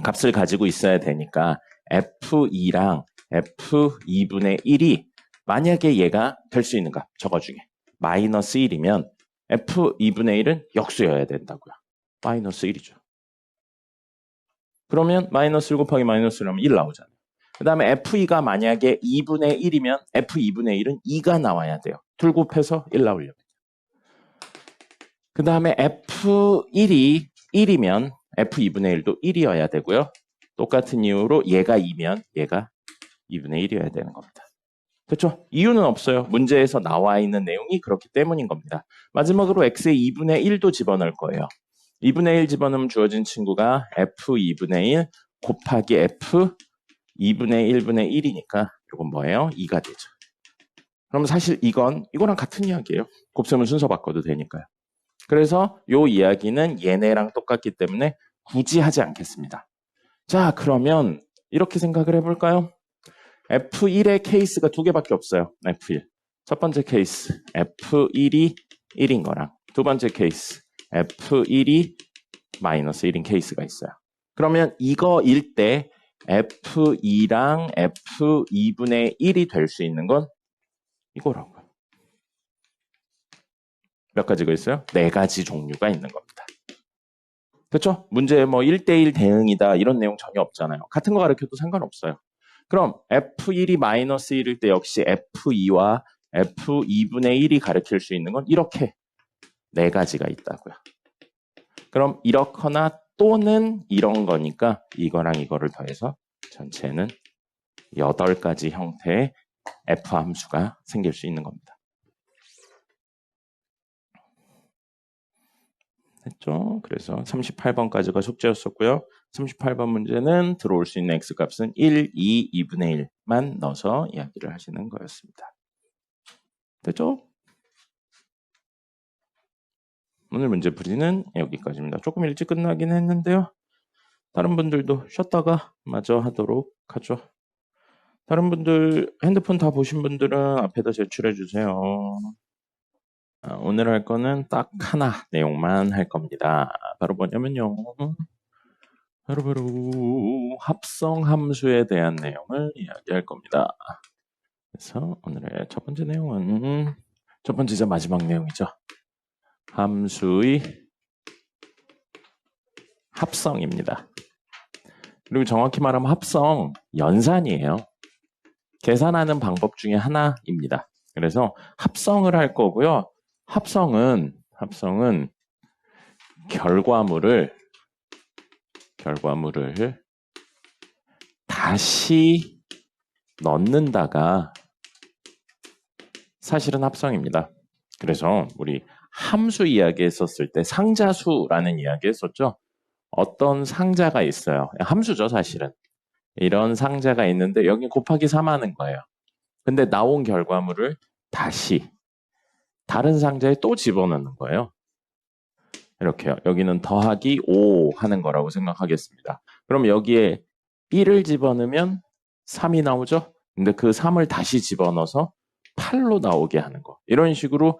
값을 가지고 있어야 되니까 f2랑 f2분의 1이 만약에 얘가 될 수 있는 값 저거 중에 마이너스 1이면 f2분의 1은 역수여야 된다고요. 마이너스 1이죠. 그러면 마이너스 1 곱하기 마이너스 1 하면 1 나오잖아요. 그 다음에 f2가 만약에 2분의 1이면 f2분의 1은 2가 나와야 돼요. 둘 곱해서 1 나오려면. 그 다음에 f1이 1이면 f2분의 1도 1이어야 되고요. 똑같은 이유로 얘가 2면 얘가 2분의 1이어야 되는 겁니다. 됐죠? 이유는 없어요. 문제에서 나와 있는 내용이 그렇기 때문인 겁니다. 마지막으로 x의 2분의 1도 집어넣을 거예요. 2분의 1 집어넣으면 주어진 친구가 f2분의 1 곱하기 f 2분의 1분의 1이니까 이건 뭐예요? 2가 되죠. 그럼 사실 이거랑 같은 이야기예요. 곱셈은 순서 바꿔도 되니까요. 그래서 이 이야기는 얘네랑 똑같기 때문에 굳이 하지 않겠습니다. 자, 그러면 이렇게 생각을 해볼까요? F1의 케이스가 2개밖에 없어요. F1. 첫 번째 케이스 F1이 1인 거랑 두 번째 케이스 F1이 마이너스 1인 케이스가 있어요. 그러면 이거일 때 F2랑 F2분의 1이 될 수 있는 건 이거라고요. 몇 가지가 있어요? 4가지 종류가 있는 겁니다. 그렇죠? 문제에 뭐 1대1 대응이다 이런 내용 전혀 없잖아요. 같은 거 가르쳐도 상관없어요. 그럼 F1이 마이너스 1일 때 역시 F2와 F2분의 1이 가르칠 수 있는 건 이렇게 4가지가 있다고요. 그럼 이렇거나 또는 이런 거니까 이거랑 이거를 더해서 전체는 8가지 형태의 F 함수가 생길 수 있는 겁니다. 했죠? 그래서 38번까지가 숙제였었고요. 38번 문제는 들어올 수 있는 x값은 1, 2, 2분의 1만 넣어서 이야기를 하시는 거였습니다. 됐죠? 오늘 문제풀이는 여기까지입니다. 조금 일찍 끝나긴 했는데요. 다른 분들도 쉬었다가 마저 하도록 하죠. 다른 분들 핸드폰 다 보신 분들은 앞에다 제출해 주세요. 오늘 할 거는 딱 하나 내용만 할 겁니다. 바로 뭐냐면요. 바로 합성 함수에 대한 내용을 이야기할 겁니다. 그래서 오늘의 첫 번째 내용은 첫 번째자 마지막 내용이죠. 함수의 합성입니다. 그리고 정확히 말하면 합성 연산이에요. 계산하는 방법 중에 하나입니다. 그래서 합성을 할 거고요. 합성은 결과물을 다시 넣는다가 사실은 합성입니다. 그래서 우리 함수 이야기 했었을 때 상자수라는 이야기 했었죠. 어떤 상자가 있어요. 함수죠, 사실은. 이런 상자가 있는데 여기 곱하기 3 하는 거예요. 근데 나온 결과물을 다시 다른 상자에 또 집어넣는 거예요. 이렇게요. 여기는 더하기 5 하는 거라고 생각하겠습니다. 그럼 여기에 1을 집어넣으면 3이 나오죠? 근데 그 3을 다시 집어넣어서 8로 나오게 하는 거. 이런 식으로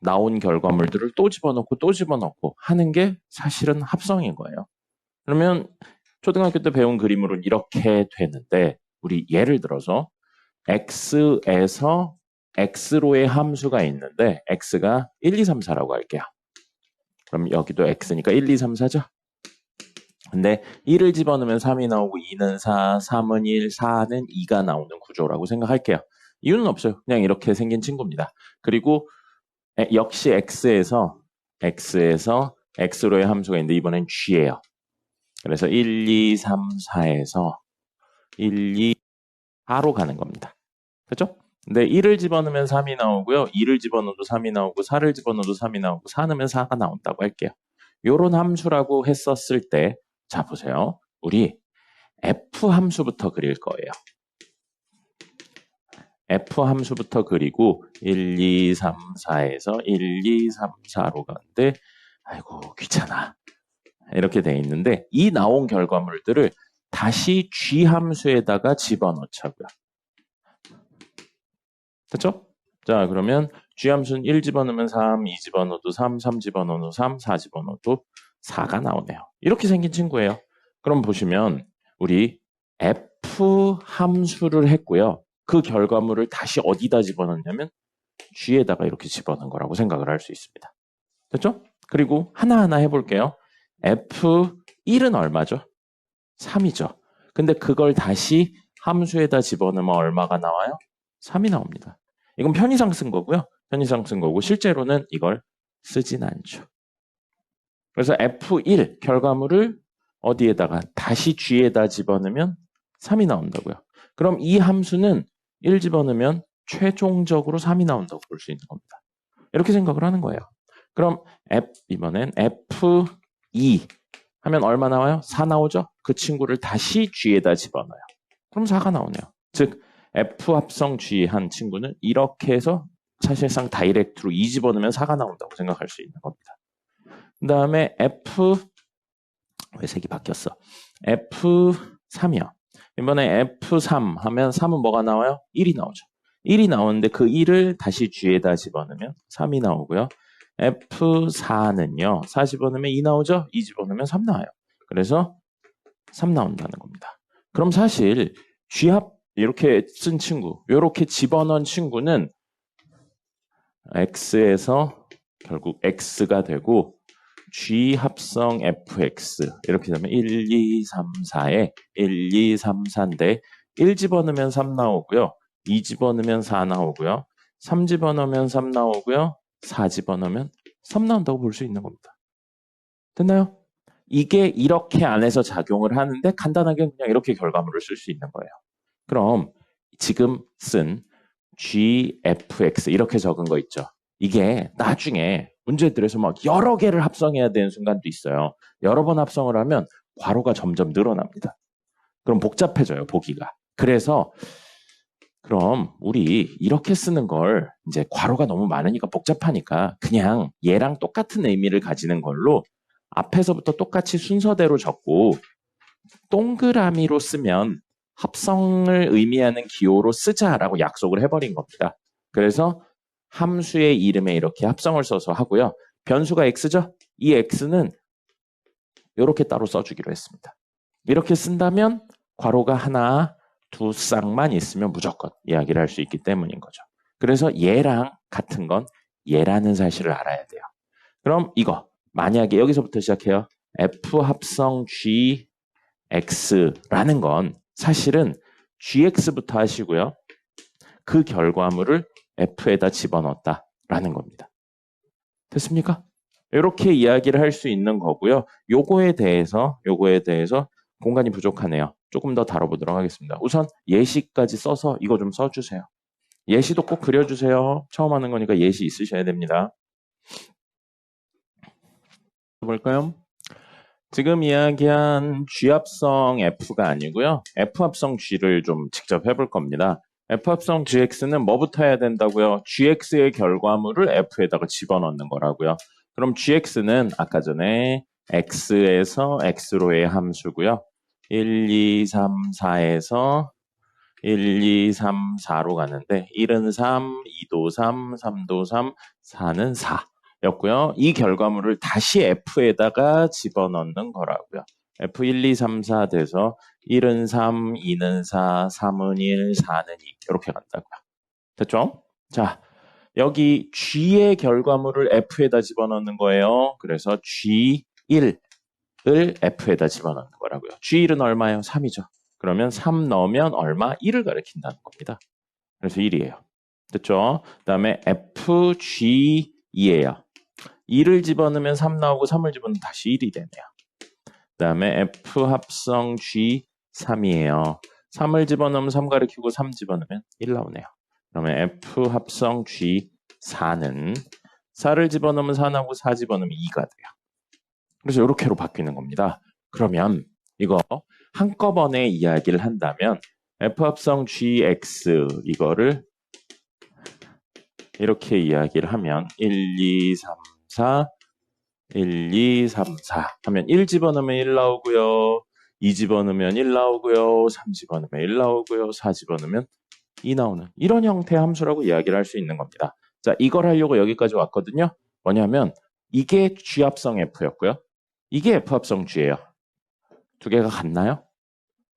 나온 결과물들을 또 집어넣고 하는 게 사실은 합성인 거예요. 그러면 초등학교 때 배운 그림으로는 이렇게 되는데 우리 예를 들어서 x에서 x로의 함수가 있는데 x가 1, 2, 3, 4라고 할게요. 그럼 여기도 x니까 1, 2, 3, 4죠? 근데 1을 집어넣으면 3이 나오고 2는 4, 3은 1, 4는 2가 나오는 구조라고 생각할게요. 이유는 없어요. 그냥 이렇게 생긴 친구입니다. 그리고 역시 x에서 x로의 함수가 있는데 이번엔 g예요. 그래서 1, 2, 3, 4에서 1, 2, 4로 가는 겁니다. 그렇죠? 근데 1을 집어넣으면 3이 나오고요. 2를 집어넣어도 3이 나오고 4를 집어넣어도 3이 나오고 4 넣으면 4가 나온다고 할게요. 요런 함수라고 했었을 때 자 보세요. 우리 f 함수부터 그릴 거예요. f 함수부터 그리고 1, 2, 3, 4에서 1, 2, 3, 4로 가는데 아이고 귀찮아. 이렇게 돼 있는데 이 나온 결과물들을 다시 g 함수에다가 집어넣자고요. 됐죠? 자 그러면 g 함수는 1 집어넣으면 3, 2 집어넣어도 3, 3 집어넣어도 3, 4 집어넣어도 4가 나오네요. 이렇게 생긴 친구예요. 그럼 보시면 우리 f 함수를 했고요. 그 결과물을 다시 어디다 집어넣냐면 g에다가 이렇게 집어넣은 거라고 생각을 할 수 있습니다. 됐죠? 그리고 하나하나 해볼게요. f1은 얼마죠? 3이죠. 근데 그걸 다시 함수에다 집어넣으면 얼마가 나와요? 3이 나옵니다. 이건 편의상 쓴 거고요. 편의상 쓴 거고 실제로는 이걸 쓰진 않죠. 그래서 F1 결과물을 어디에다가 다시 G에다 집어넣으면 3이 나온다고요. 그럼 이 함수는 1 집어넣으면 최종적으로 3이 나온다고 볼 수 있는 겁니다. 이렇게 생각을 하는 거예요. 그럼 이번엔 F2 하면 얼마 나와요? 4 나오죠? 그 친구를 다시 G에다 집어넣어요. 그럼 4가 나오네요. 즉 F 합성 G 한 친구는 이렇게 해서 사실상 다이렉트로 2 집어넣으면 4가 나온다고 생각할 수 있는 겁니다. 그 다음에 왜 색이 바뀌었어? F3이요. 이번에 F3 하면 3은 뭐가 나와요? 1이 나오죠. 1이 나오는데 그 1을 다시 G에다 집어넣으면 3이 나오고요. F4는요. 4 집어넣으면 2 나오죠? 2 집어넣으면 3 나와요. 그래서 3 나온다는 겁니다. 그럼 사실 G합 이렇게 쓴 친구, 이렇게 집어넣은 친구는 X에서 결국 X가 되고 G 합성 FX 이렇게 되면 1, 2, 3, 4에 1, 2, 3, 4인데 1 집어넣으면 3 나오고요. 2 집어넣으면 4 나오고요. 3 집어넣으면 3 나오고요. 4 집어넣으면 3 나온다고 볼 수 있는 겁니다. 됐나요? 이게 이렇게 안에서 작용을 하는데 간단하게 그냥 이렇게 결과물을 쓸 수 있는 거예요. 그럼 지금 쓴 GFX 이렇게 적은 거 있죠. 이게 나중에 문제들에서 막 여러 개를 합성해야 되는 순간도 있어요. 여러 번 합성을 하면 괄호가 점점 늘어납니다. 그럼 복잡해져요, 보기가. 그래서 그럼 우리 이렇게 쓰는 걸 이제 괄호가 너무 많으니까 복잡하니까 그냥 얘랑 똑같은 의미를 가지는 걸로 앞에서부터 똑같이 순서대로 적고 동그라미로 쓰면 합성을 의미하는 기호로 쓰자라고 약속을 해버린 겁니다. 그래서 함수의 이름에 이렇게 합성을 써서 하고요. 변수가 x죠? 이 x는 이렇게 따로 써주기로 했습니다. 이렇게 쓴다면 괄호가 하나, 두 쌍만 있으면 무조건 이야기를 할 수 있기 때문인 거죠. 그래서 얘랑 같은 건 얘라는 사실을 알아야 돼요. 그럼 이거 만약에 여기서부터 시작해요. F 합성 G X라는 건 사실은 GX부터 하시고요. 그 결과물을 F에다 집어넣었다라는 겁니다. 됐습니까? 이렇게 이야기를 할 수 있는 거고요. 요거에 대해서 공간이 부족하네요. 조금 더 다뤄보도록 하겠습니다. 우선 예시까지 써서 이거 좀 써주세요. 예시도 꼭 그려주세요. 처음 하는 거니까 예시 있으셔야 됩니다. 볼까요? 지금 이야기한 G합성 F가 아니고요. F합성 G를 좀 직접 해볼 겁니다. F합성 GX는 뭐부터 해야 된다고요? GX의 결과물을 F에다가 집어넣는 거라고요. 그럼 GX는 아까 전에 X에서 X로의 함수고요. 1, 2, 3, 4에서 1, 2, 3, 4로 가는데 1은 3, 2도 3, 3도 3, 4는 4 였고요. 이 결과물을 다시 F에다가 집어넣는 거라고요. F1, 2, 3, 4 돼서 1은 3, 2는 4, 3은 1, 4는 2 이렇게 간다고요. 됐죠? 자, 여기 G의 결과물을 F에다 집어넣는 거예요. 그래서 G1을 F에다 집어넣는 거라고요. G1은 얼마예요? 3이죠. 그러면 3 넣으면 얼마? 1을 가리킨다는 겁니다. 그래서 1이에요. 됐죠? 그 다음에 FG2예요. 2를 집어넣으면 3 나오고 3을 집어넣으면 다시 1이 되네요. 그 다음에 F 합성 G3이에요. 3을 집어넣으면 3 가리키고 3 집어넣으면 1 나오네요. 그러면 F 합성 G4는 4를 집어넣으면 4 나오고 4 집어넣으면 2가 돼요. 그래서 이렇게로 바뀌는 겁니다. 그러면 이거 한꺼번에 이야기를 한다면 F 합성 GX 이거를 이렇게 이야기를 하면 1, 2, 3, 4 1, 2, 3, 4 하면 1 집어넣으면 1 나오고요. 2 집어넣으면 1 나오고요. 3 집어넣으면 1 나오고요. 4 집어넣으면 2 나오는 이런 형태의 함수라고 이야기를 할 수 있는 겁니다. 자, 이걸 하려고 여기까지 왔거든요. 뭐냐면 이게 G합성 F였고요. 이게 F합성 G예요. 두 개가 같나요?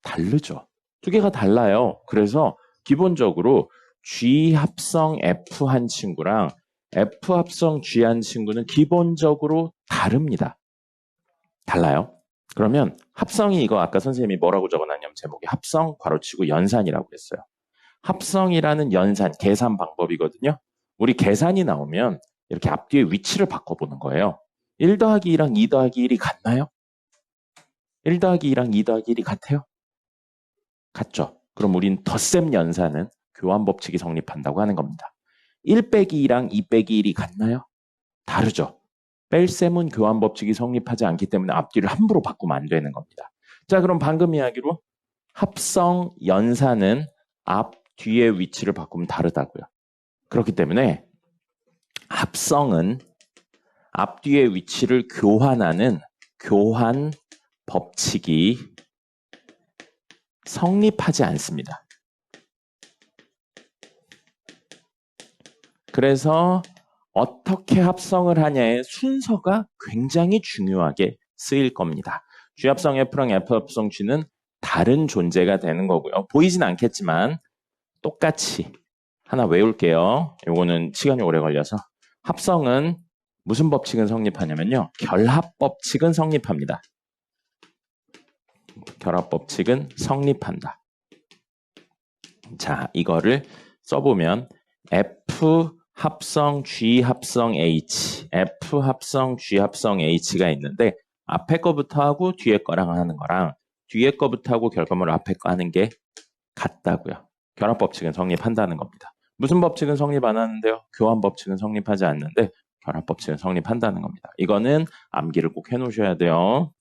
다르죠. 두 개가 달라요. 그래서 기본적으로 G 합성 F 한 친구랑 F 합성 G 한 친구는 기본적으로 다릅니다. 달라요. 그러면 합성이 이거 아까 선생님이 뭐라고 적어놨냐면 제목이 합성 괄호치고 연산이라고 했어요. 합성이라는 연산, 계산 방법이거든요. 우리 계산이 나오면 이렇게 앞뒤의 위치를 바꿔보는 거예요. 1 더하기 2랑 2 더하기 1이 같나요? 1 더하기 2랑 2 더하기 1이 같아요? 같죠? 그럼 우린 덧셈 연산은 교환 법칙이 성립한다고 하는 겁니다. 1 빼기 2랑 2 빼기 1이 같나요? 다르죠? 뺄셈은 교환 법칙이 성립하지 않기 때문에 앞뒤를 함부로 바꾸면 안 되는 겁니다. 자, 그럼 방금 이야기로 합성 연산은 앞뒤의 위치를 바꾸면 다르다고요. 그렇기 때문에 합성은 앞뒤의 위치를 교환하는 교환 법칙이 성립하지 않습니다. 그래서 어떻게 합성을 하냐의 순서가 굉장히 중요하게 쓰일 겁니다. G합성 F랑 F합성 G는 다른 존재가 되는 거고요. 보이진 않겠지만 똑같이 하나 외울게요. 요거는 시간이 오래 걸려서. 합성은 무슨 법칙은 성립하냐면요. 결합 법칙은 성립합니다. 결합 법칙은 성립한다. 자, 이거를 써보면 F 합성 G 합성 H, F 합성 G 합성 H가 있는데 앞에 거부터 하고 뒤에 거랑 하는 거랑 뒤에 거부터 하고 결과물 앞에 거 하는 게 같다고요. 결합 법칙은 성립한다는 겁니다. 무슨 법칙은 성립 안 하는데요? 교환 법칙은 성립하지 않는데 결합 법칙은 성립한다는 겁니다. 이거는 암기를 꼭 해놓으셔야 돼요.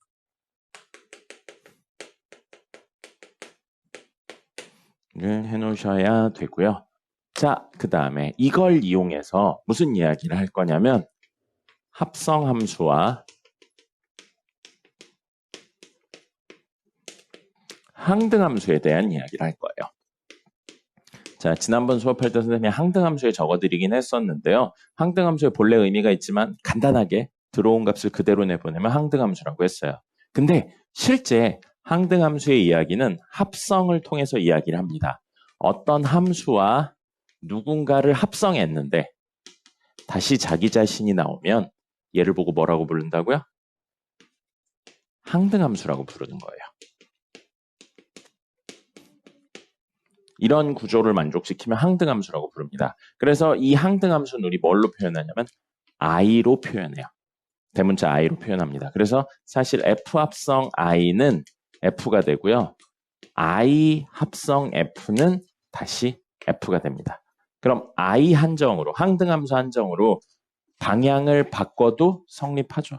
해놓으셔야 되고요. 자, 그 다음에 이걸 이용해서 무슨 이야기를 할 거냐면 합성함수와 항등함수에 대한 이야기를 할 거예요. 자, 지난번 수업할 때 선생님이 항등함수에 적어드리긴 했었는데요. 항등함수의 본래 의미가 있지만 간단하게 들어온 값을 그대로 내보내면 항등함수라고 했어요. 근데 실제 항등함수의 이야기는 합성을 통해서 이야기를 합니다. 어떤 함수와 누군가를 합성했는데 다시 자기 자신이 나오면 얘를 보고 뭐라고 부른다고요? 항등함수라고 부르는 거예요. 이런 구조를 만족시키면 항등함수라고 부릅니다. 그래서 이 항등함수는 우리 뭘로 표현하냐면 i로 표현해요. 대문자 i로 표현합니다. 그래서 사실 F 합성 i는 F가 되고요. I 합성 F는 다시 F가 됩니다. 그럼 I 한정으로, 항등함수 한정으로 방향을 바꿔도 성립하죠.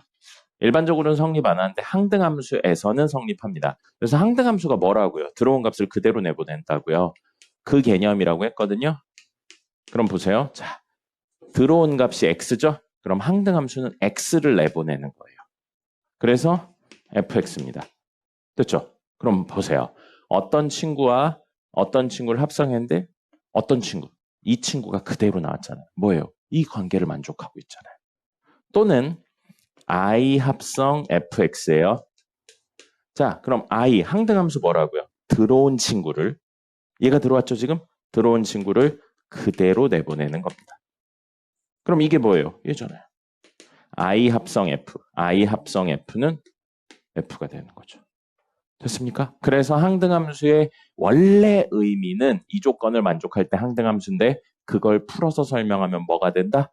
일반적으로는 성립 안 하는데 항등함수에서는 성립합니다. 그래서 항등함수가 뭐라고요? 들어온 값을 그대로 내보낸다고요. 그 개념이라고 했거든요. 그럼 보세요. 자, 들어온 값이 x죠? 그럼 항등함수는 x를 내보내는 거예요. 그래서 fx입니다. 됐죠? 그럼 보세요. 어떤 친구와 어떤 친구를 합성했는데 어떤 친구? 이 친구가 그대로 나왔잖아요. 뭐예요? 이 관계를 만족하고 있잖아요. 또는 I 합성 fx예요. 자, 그럼 I 항등함수 뭐라고요? 들어온 친구를, 얘가 들어왔죠 지금? 들어온 친구를 그대로 내보내는 겁니다. 그럼 이게 뭐예요? 얘잖아요. I 합성 f, I 합성 f는 f가 되는 거죠. 됐습니까? 그래서 항등함수의 원래 의미는 이 조건을 만족할 때 항등함수인데 그걸 풀어서 설명하면 뭐가 된다?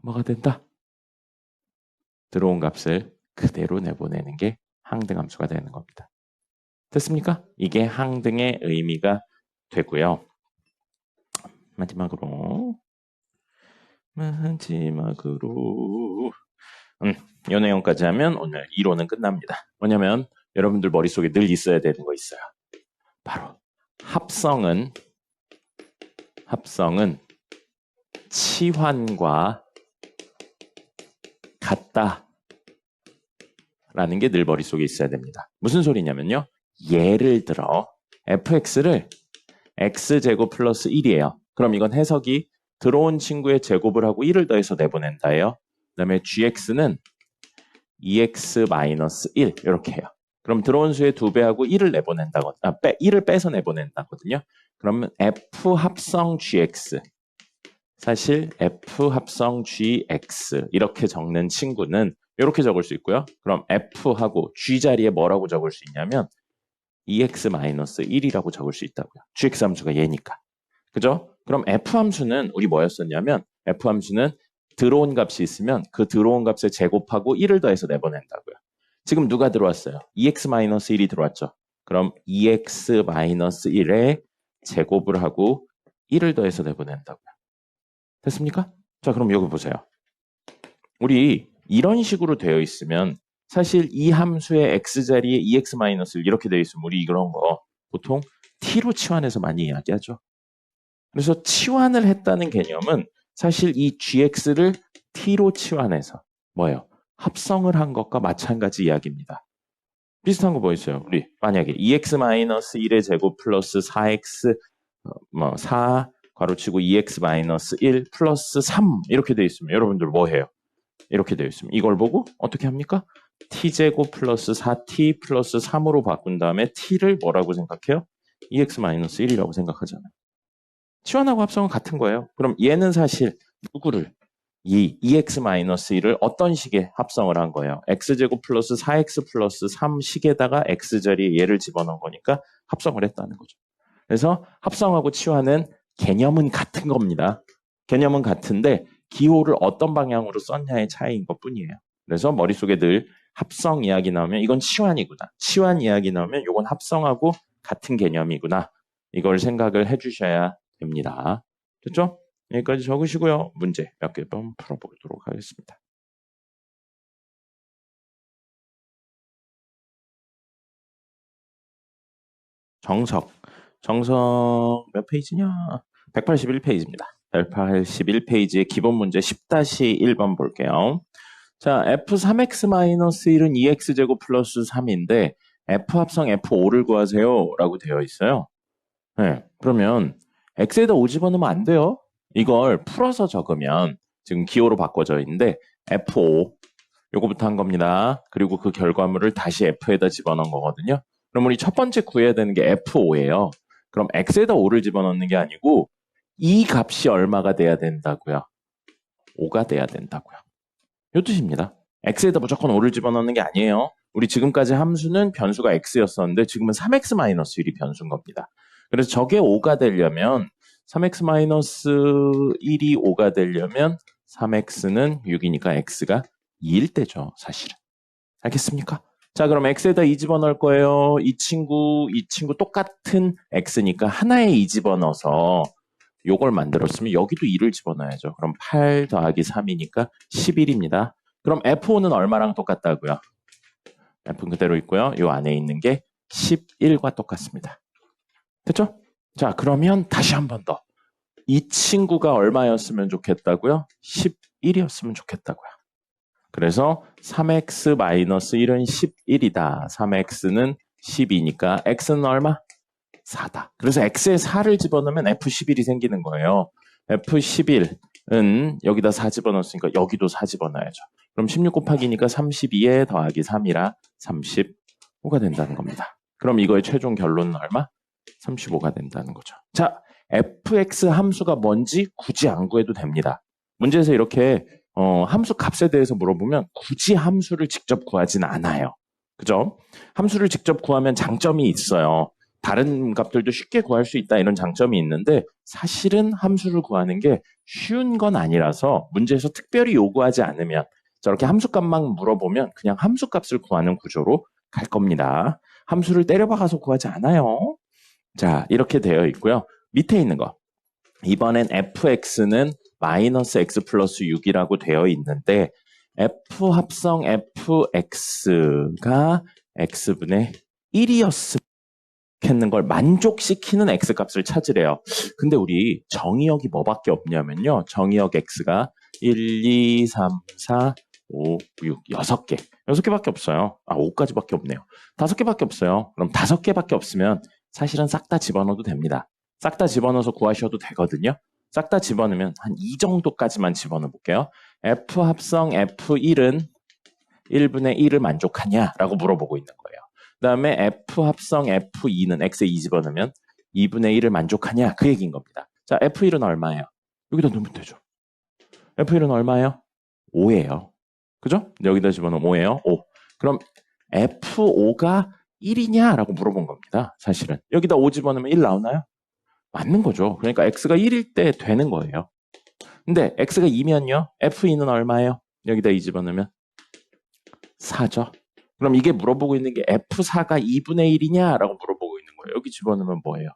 뭐가 된다? 들어온 값을 그대로 내보내는 게 항등함수가 되는 겁니다. 됐습니까? 이게 항등의 의미가 되고요. 마지막으로 이 내용까지 하면 오늘 이론은 끝납니다. 뭐냐면 여러분들 머릿속에 늘 있어야 되는 거 있어요. 바로 합성은 치환과 같다 라는 게 늘 머릿속에 있어야 됩니다. 무슨 소리냐면요. 예를 들어 fx를 x제곱 플러스 1이에요. 그럼 이건 해석이 들어온 친구의 제곱을 하고 1을 더해서 내보낸다예요. 그 다음에 gx는 2x-1 이렇게 해요. 그럼 들어온 수의 2배하고 1을 내보낸다거든요. 1을 빼서 내보낸다거든요. 그러면 f 합성 gx, 사실 f 합성 gx 이렇게 적는 친구는 이렇게 적을 수 있고요. 그럼 f하고 g 자리에 뭐라고 적을 수 있냐면 2x-1이라고 적을 수 있다고요. gx 함수가 얘니까. 그죠? 그럼 f 함수는 우리 뭐였었냐면 f 함수는 들어온 값이 있으면 그 들어온 값에 제곱하고 1을 더해서 내보낸다고요. 지금 누가 들어왔어요? 2x-1이 들어왔죠. 그럼 2x-1에 제곱을 하고 1을 더해서 내보낸다고요. 됐습니까? 자, 그럼 여기 보세요. 우리 이런 식으로 되어 있으면 사실 이 함수의 x자리에 2x-1 이렇게 되어 있으면 우리 이런 거 보통 t로 치환해서 많이 이야기하죠. 그래서 치환을 했다는 개념은 사실 이 gx를 t로 치환해서 뭐예요? 합성을 한 것과 마찬가지 이야기입니다. 비슷한 거 뭐 있어요? 우리 만약에 2x-1의 제곱 플러스 4x 4 괄호치고 2x-1 플러스 3 이렇게 되어 있으면 여러분들 뭐 해요? 이렇게 되어 있으면 이걸 보고 어떻게 합니까? t제곱 플러스 4t 플러스 3으로 바꾼 다음에 t를 뭐라고 생각해요? 2x-1이라고 생각하잖아요. 치환하고 합성은 같은 거예요. 그럼 얘는 사실 누구를? 이 2x-1을 어떤 식의 합성을 한 거예요? x제곱 플러스 4x 플러스 3 식에다가 x자리에 얘를 집어넣은 거니까 합성을 했다는 거죠. 그래서 합성하고 치환은 개념은 같은 겁니다. 개념은 같은데 기호를 어떤 방향으로 썼냐의 차이인 것뿐이에요. 그래서 머릿속에 늘 합성 이야기 나오면 이건 치환이구나. 치환 이야기 나오면 이건 합성하고 같은 개념이구나. 이걸 생각을 해주셔야 됩니다. 됐죠? 여기까지 적으시고요. 문제 몇 개 풀어보도록 하겠습니다. 정석 몇 페이지냐? 181페이지입니다. 181페이지의 기본 문제 10-1번 볼게요. 자, f3x-1은 2x제곱 플러스 3인데 f 합성 f5를 구하세요 라고 되어 있어요. 네, 그러면 x에다 5 집어넣으면 안 돼요. 이걸 풀어서 적으면 지금 기호로 바꿔져 있는데 f5 요거부터 한 겁니다. 그리고 그 결과물을 다시 f에다 집어넣은 거거든요. 그럼 우리 첫 번째 구해야 되는 게 f5예요. 그럼 x에다 5를 집어넣는 게 아니고 이 값이 얼마가 돼야 된다고요? 5가 돼야 된다고요. 요 뜻입니다. x에다 무조건 5를 집어넣는 게 아니에요. 우리 지금까지 함수는 변수가 x였었는데 지금은 3x-1이 변수인 겁니다. 그래서 저게 5가 되려면 3x-1이 5가 되려면 3x는 6이니까 x가 2일 때죠, 사실은. 알겠습니까? 자, 그럼 x에다 2 집어넣을 거예요. 이 친구 똑같은 x니까 하나에 2 집어넣어서 요걸 만들었으면 여기도 2를 집어넣어야죠. 그럼 8 더하기 3이니까 11입니다. 그럼 F5는 얼마랑 똑같다고요? F는 그대로 있고요. 이 안에 있는 게 11과 똑같습니다. 됐죠? 자, 그러면 다시 한 번 더. 이 친구가 얼마였으면 좋겠다고요? 11이었으면 좋겠다고요. 그래서 3x-1은 11이다. 3x는 12니까 x는 얼마? 4다. 그래서 x에 4를 집어넣으면 f11이 생기는 거예요. f11은 여기다 4 집어넣었으니까 여기도 4 집어넣어야죠. 그럼 16 곱하기니까 32에 더하기 3이라 35가 된다는 겁니다. 그럼 이거의 최종 결론은 얼마? 35가 된다는 거죠. 자, fx 함수가 뭔지 굳이 안 구해도 됩니다. 문제에서 이렇게 함수 값에 대해서 물어보면 굳이 함수를 직접 구하진 않아요. 그죠? 함수를 직접 구하면 장점이 있어요. 다른 값들도 쉽게 구할 수 있다 이런 장점이 있는데 사실은 함수를 구하는 게 쉬운 건 아니라서 문제에서 특별히 요구하지 않으면 저렇게 함수값만 물어보면 그냥 함수값을 구하는 구조로 갈 겁니다. 함수를 때려박아서 구하지 않아요. 자, 이렇게 되어 있고요. 밑에 있는 거. 이번엔 fx는 마이너스 x 플러스 6이라고 되어 있는데 f 합성 fx가 x분의 1이었겠는 걸 만족시키는 x값을 찾으래요. 근데 우리 정의역이 뭐밖에 없냐면요. 정의역 x가 1, 2, 3, 4, 5, 6, 6개. 6개밖에 없어요. 5까지밖에 없네요. 5개밖에 없어요. 그럼 5개밖에 없으면 사실은 싹 다 집어넣어도 됩니다. 싹 다 집어넣어서 구하셔도 되거든요. 싹 다 집어넣으면 한 이 정도까지만 집어넣어 볼게요. F 합성 F1은 1분의 1을 만족하냐라고 물어보고 있는 거예요. 그 다음에 F 합성 F2는 X에 2 집어넣으면 2분의 1을 만족하냐 그 얘기인 겁니다. 자, F1은 얼마예요? 여기다 넣으면 되죠. F1은 얼마예요? 5예요. 그죠? 여기다 집어넣으면 5예요. 5. 그럼 F5가 1이냐라고 물어본 겁니다. 사실은. 여기다 5 집어넣으면 1 나오나요? 맞는 거죠. 그러니까 x가 1일 때 되는 거예요. 근데 x가 2면요. f2는 얼마예요? 여기다 2 집어넣으면 4죠. 그럼 이게 물어보고 있는 게 f4가 2분의 1이냐라고 물어보고 있는 거예요. 여기 집어넣으면 뭐예요?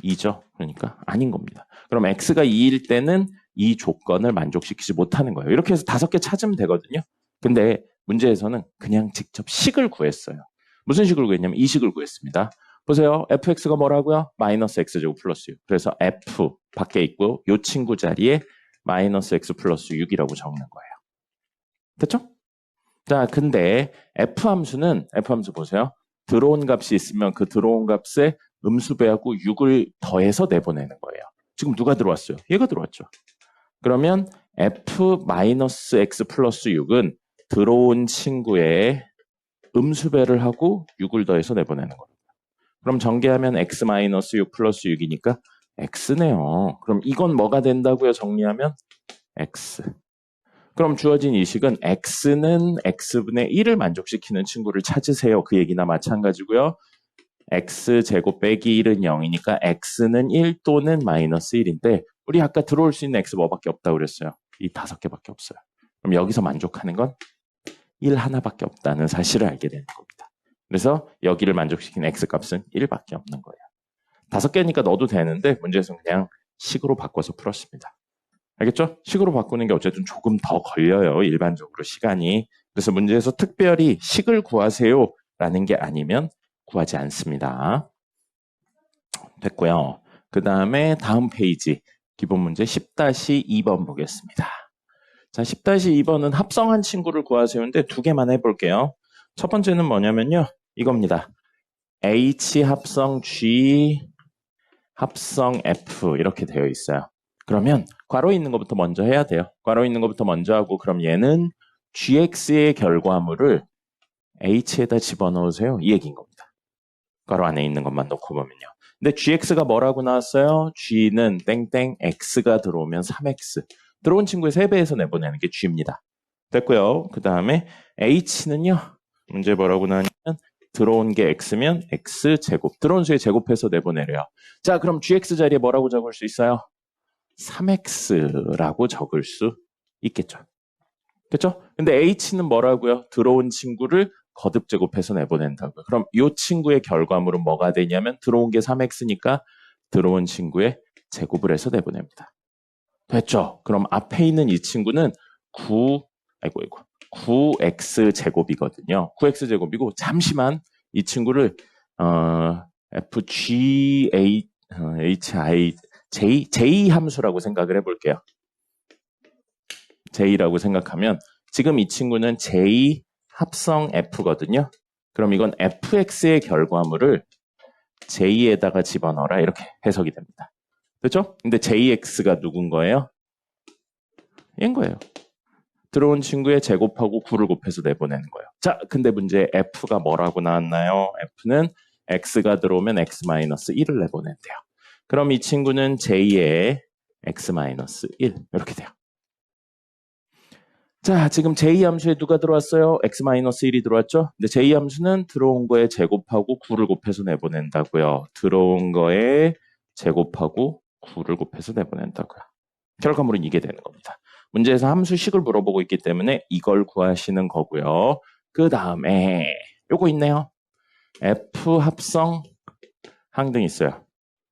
2죠. 그러니까 아닌 겁니다. 그럼 x가 2일 때는 이 조건을 만족시키지 못하는 거예요. 이렇게 해서 5개 찾으면 되거든요. 근데 문제에서는 그냥 직접 식을 구했어요. 무슨 식을 구했냐면 이 식을 구했습니다. 보세요. fx가 뭐라고요? 마이너스 x제곱 플러스 6. 그래서 f 밖에 있고 이 친구 자리에 마이너스 x 플러스 6이라고 적는 거예요. 됐죠? 자, 근데 f 함수 보세요. 들어온 값이 있으면 그 들어온 값에 음수배하고 6을 더해서 내보내는 거예요. 지금 누가 들어왔어요? 얘가 들어왔죠. 그러면 f 마이너스 x 플러스 6은 들어온 친구의 음수배를 하고 6을 더해서 내보내는 겁니다. 그럼 전개하면 x-6 플러스 6이니까 x네요. 그럼 이건 뭐가 된다고요? 정리하면 x. 그럼 주어진 이 식은 x는 x분의 1을 만족시키는 친구를 찾으세요. 그 얘기나 마찬가지고요. x제곱 빼기 1은 0이니까 x는 1 또는 마이너스 1인데 우리 아까 들어올 수 있는 x 뭐밖에 없다고 그랬어요? 이 5개밖에 없어요. 그럼 여기서 만족하는 건 1 하나밖에 없다는 사실을 알게 되는 겁니다. 그래서 여기를 만족시키는 x값은 1밖에 없는 거예요. 5개니까 넣어도 되는데 문제에서는 그냥 식으로 바꿔서 풀었습니다. 알겠죠? 식으로 바꾸는 게 어쨌든 조금 더 걸려요. 일반적으로 시간이. 그래서 문제에서 특별히 식을 구하세요 라는 게 아니면 구하지 않습니다. 됐고요. 그 다음에 다음 페이지 기본 문제 10-2번 보겠습니다. 자, 10-2번은 합성한 친구를 구하세요인데 2개만 해볼게요. 첫 번째는 뭐냐면요. 이겁니다. H 합성 G 합성 F 이렇게 되어 있어요. 그러면 괄호 있는 것부터 먼저 해야 돼요. 괄호 있는 것부터 먼저 하고 그럼 얘는 GX의 결과물을 H에다 집어넣으세요. 이 얘기인 겁니다. 괄호 안에 있는 것만 놓고 보면요. 근데 GX가 뭐라고 나왔어요? G는 땡땡 X가 들어오면 3X. 들어온 친구의 3배에서 내보내는 게 G입니다. 됐고요. 그 다음에 H는요. 문제 뭐라고 나왔냐면 들어온 게 X면 X제곱. 들어온 수의 제곱해서 내보내래요. 자, 그럼 GX 자리에 뭐라고 적을 수 있어요? 3X라고 적을 수 있겠죠. 그렇죠? 근데 H는 뭐라고요? 들어온 친구를 거듭 제곱해서 내보낸다고요. 그럼 이 친구의 결과물은 뭐가 되냐면 들어온 게 3X니까 들어온 친구의 제곱을 해서 내보냅니다. 됐죠? 그럼 앞에 있는 이 친구는 아이고 9x제곱이거든요. 9x제곱이고 잠시만 이 친구를 FGH J 함수라고 생각을 해볼게요. J라고 생각하면 지금 이 친구는 J 합성 F거든요. 그럼 이건 fx의 결과물을 J에다가 집어넣어라 이렇게 해석이 됩니다. 그렇죠? 근데 JX가 누군 거예요? 얘인 거예요. 들어온 친구의 제곱하고 9를 곱해서 내보내는 거예요. 자, 근데 문제 F가 뭐라고 나왔나요? F는 X가 들어오면 X-1을 내보낸대요. 그럼 이 친구는 J의 X-1 이렇게 돼요. 자, 지금 J 함수에 누가 들어왔어요? X-1이 들어왔죠? 근데 J 함수는 들어온 거에 제곱하고 9를 곱해서 내보낸다고요. 들어온 거에 제곱하고 9를 곱해서 내보낸다고요. 결과물은 이게 되는 겁니다. 문제에서 함수식을 물어보고 있기 때문에 이걸 구하시는 거고요. 그 다음에 요거 있네요. F 합성 항등 있어요.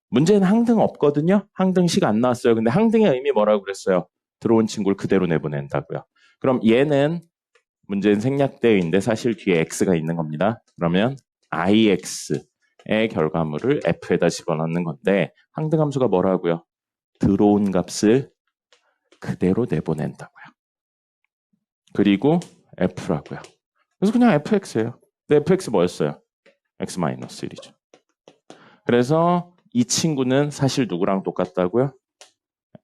문제는 항등 없거든요. 항등식 안 나왔어요. 근데 항등의 의미 뭐라고 그랬어요? 들어온 친구를 그대로 내보낸다고요. 그럼 얘는 문제는 생략되어 있는데 사실 뒤에 x가 있는 겁니다. 그러면 ix의 결과물을 f에다 집어넣는 건데 항등함수가 뭐라고요? 들어온 값을 그대로 내보낸다고요. 그리고 f라고요. 그래서 그냥 fx예요. 근데 fx 뭐였어요? x-1이죠. 그래서 이 친구는 사실 누구랑 똑같다고요?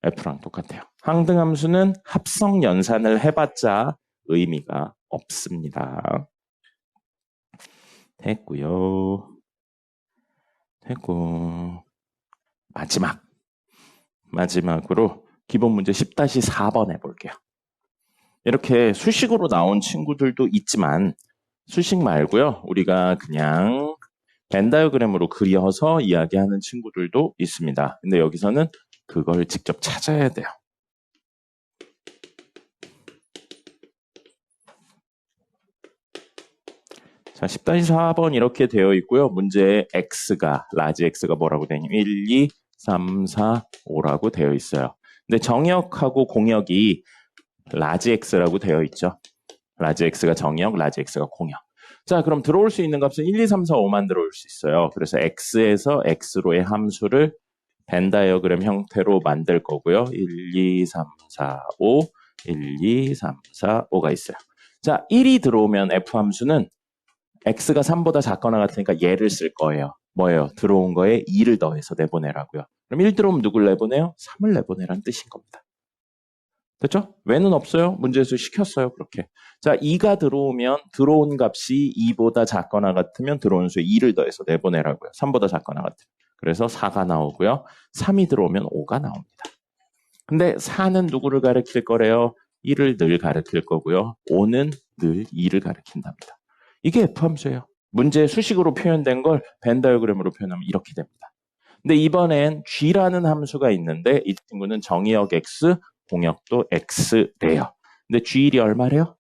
f랑 똑같아요. 항등함수는 합성 연산을 해봤자 의미가 없습니다. 됐고요. 됐고 마지막으로 기본 문제 10-4번 해볼게요. 이렇게 수식으로 나온 친구들도 있지만 수식 말고요. 우리가 그냥 벤 다이어그램으로 그려서 이야기하는 친구들도 있습니다. 근데 여기서는 그걸 직접 찾아야 돼요. 자, 10-4번 이렇게 되어 있고요. 문제에 라지 x가 뭐라고 되냐면 1, 2, 3, 4, 5라고 되어 있어요. 근데 정역하고 공역이 라지 x라고 되어 있죠. 라지 x가 정역, 라지 x가 공역. 자, 그럼 들어올 수 있는 값은 1, 2, 3, 4, 5만 들어올 수 있어요. 그래서 x에서 x로의 함수를 벤 다이어그램 형태로 만들 거고요. 1, 2, 3, 4, 5, 1, 2, 3, 4, 5가 있어요. 자, 1이 들어오면 f 함수는 x가 3보다 작거나 같으니까 얘를 쓸 거예요. 뭐예요? 들어온 거에 2를 더해서 내보내라고요. 그럼 1 들어오면 누굴 내보내요? 3을 내보내라는 뜻인 겁니다. 됐죠? 왜는 없어요? 문제에서 시켰어요. 그렇게. 자, 2가 들어오면 들어온 값이 2보다 작거나 같으면 들어온 수에 2를 더해서 내보내라고요. 3보다 작거나 같으면. 그래서 4가 나오고요. 3이 들어오면 5가 나옵니다. 근데 4는 누구를 가리킬 거래요? 1을 늘 가리킬 거고요. 5는 늘 2를 가리킨답니다. 이게 F함수예요. 문제 수식으로 표현된 걸 벤 다이어그램으로 표현하면 이렇게 됩니다. 근데 이번엔 G라는 함수가 있는데 이 친구는 정의역 X, 공역도 X래요. 근데 G1이 얼마래요?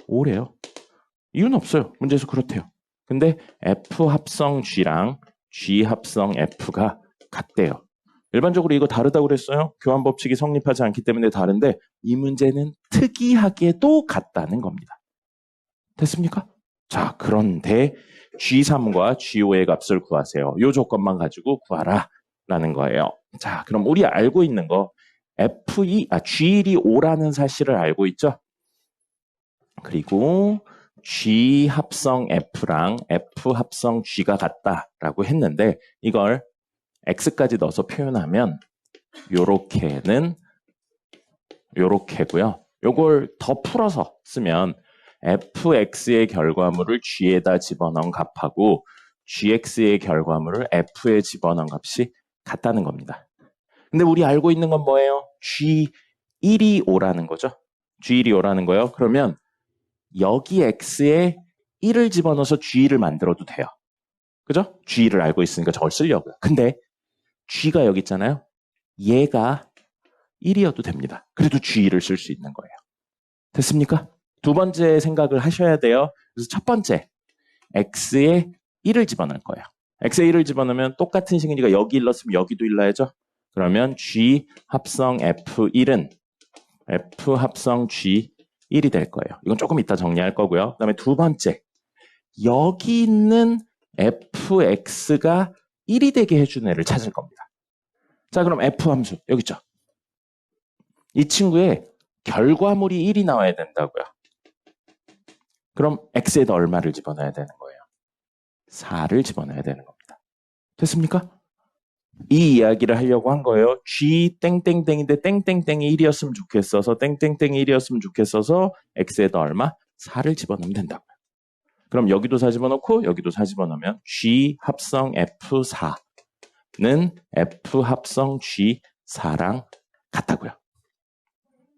5래요. 이유는 없어요. 문제에서 그렇대요. 근데 F 합성 G랑 G 합성 F가 같대요. 일반적으로 이거 다르다고 그랬어요. 교환 법칙이 성립하지 않기 때문에 다른데 이 문제는 특이하게도 같다는 겁니다. 됐습니까? 자, 그런데 G3과 G5의 값을 구하세요. 이 조건만 가지고 구하라 라는 거예요. 자, 그럼 우리 알고 있는 거 G1이 5라는 사실을 알고 있죠? 그리고 G 합성 F랑 F 합성 G가 같다라고 했는데 이걸 X까지 넣어서 표현하면 요렇게고요. 요걸 더 풀어서 쓰면 fx의 결과물을 g에다 집어넣은 값하고 gx의 결과물을 f에 집어넣은 값이 같다는 겁니다. 근데 우리 알고 있는 건 뭐예요? g1이 5라는 거죠. g1이 5라는 거예요. 그러면 여기 x에 1을 집어넣어서 g1을 만들어도 돼요. 그죠? g1을 알고 있으니까 저걸 쓰려고요. 근데 g가 여기 있잖아요. 얘가 1이어도 됩니다. 그래도 g1을 쓸 수 있는 거예요. 됐습니까? 두 번째 생각을 하셔야 돼요. 그래서 첫 번째, x에 1을 집어넣을 거예요. x에 1을 집어넣으면 똑같은 식이니까 여기 일렀으면 여기도 일러야죠. 그러면 g 합성 f1은 f 합성 g 1이 될 거예요. 이건 조금 이따 정리할 거고요. 그 다음에 두 번째, 여기 있는 fx가 1이 되게 해주는 애를 찾을 겁니다. 자, 그럼 f 함수 여기 있죠. 이 친구의 결과물이 1이 나와야 된다고요. 그럼 x에다 얼마를 집어넣어야 되는 거예요? 4를 집어넣어야 되는 겁니다. 됐습니까? 이 이야기를 하려고 한 거예요. g 땡땡땡인데 땡땡땡이 1이었으면 좋겠어서 땡땡땡이 1이었으면 좋겠어서 x에다 얼마? 4를 집어넣으면 된다고요. 그럼 여기도 4 집어넣고 여기도 4 집어넣으면 g 합성 f4는 f 합성 g4랑 같다고요.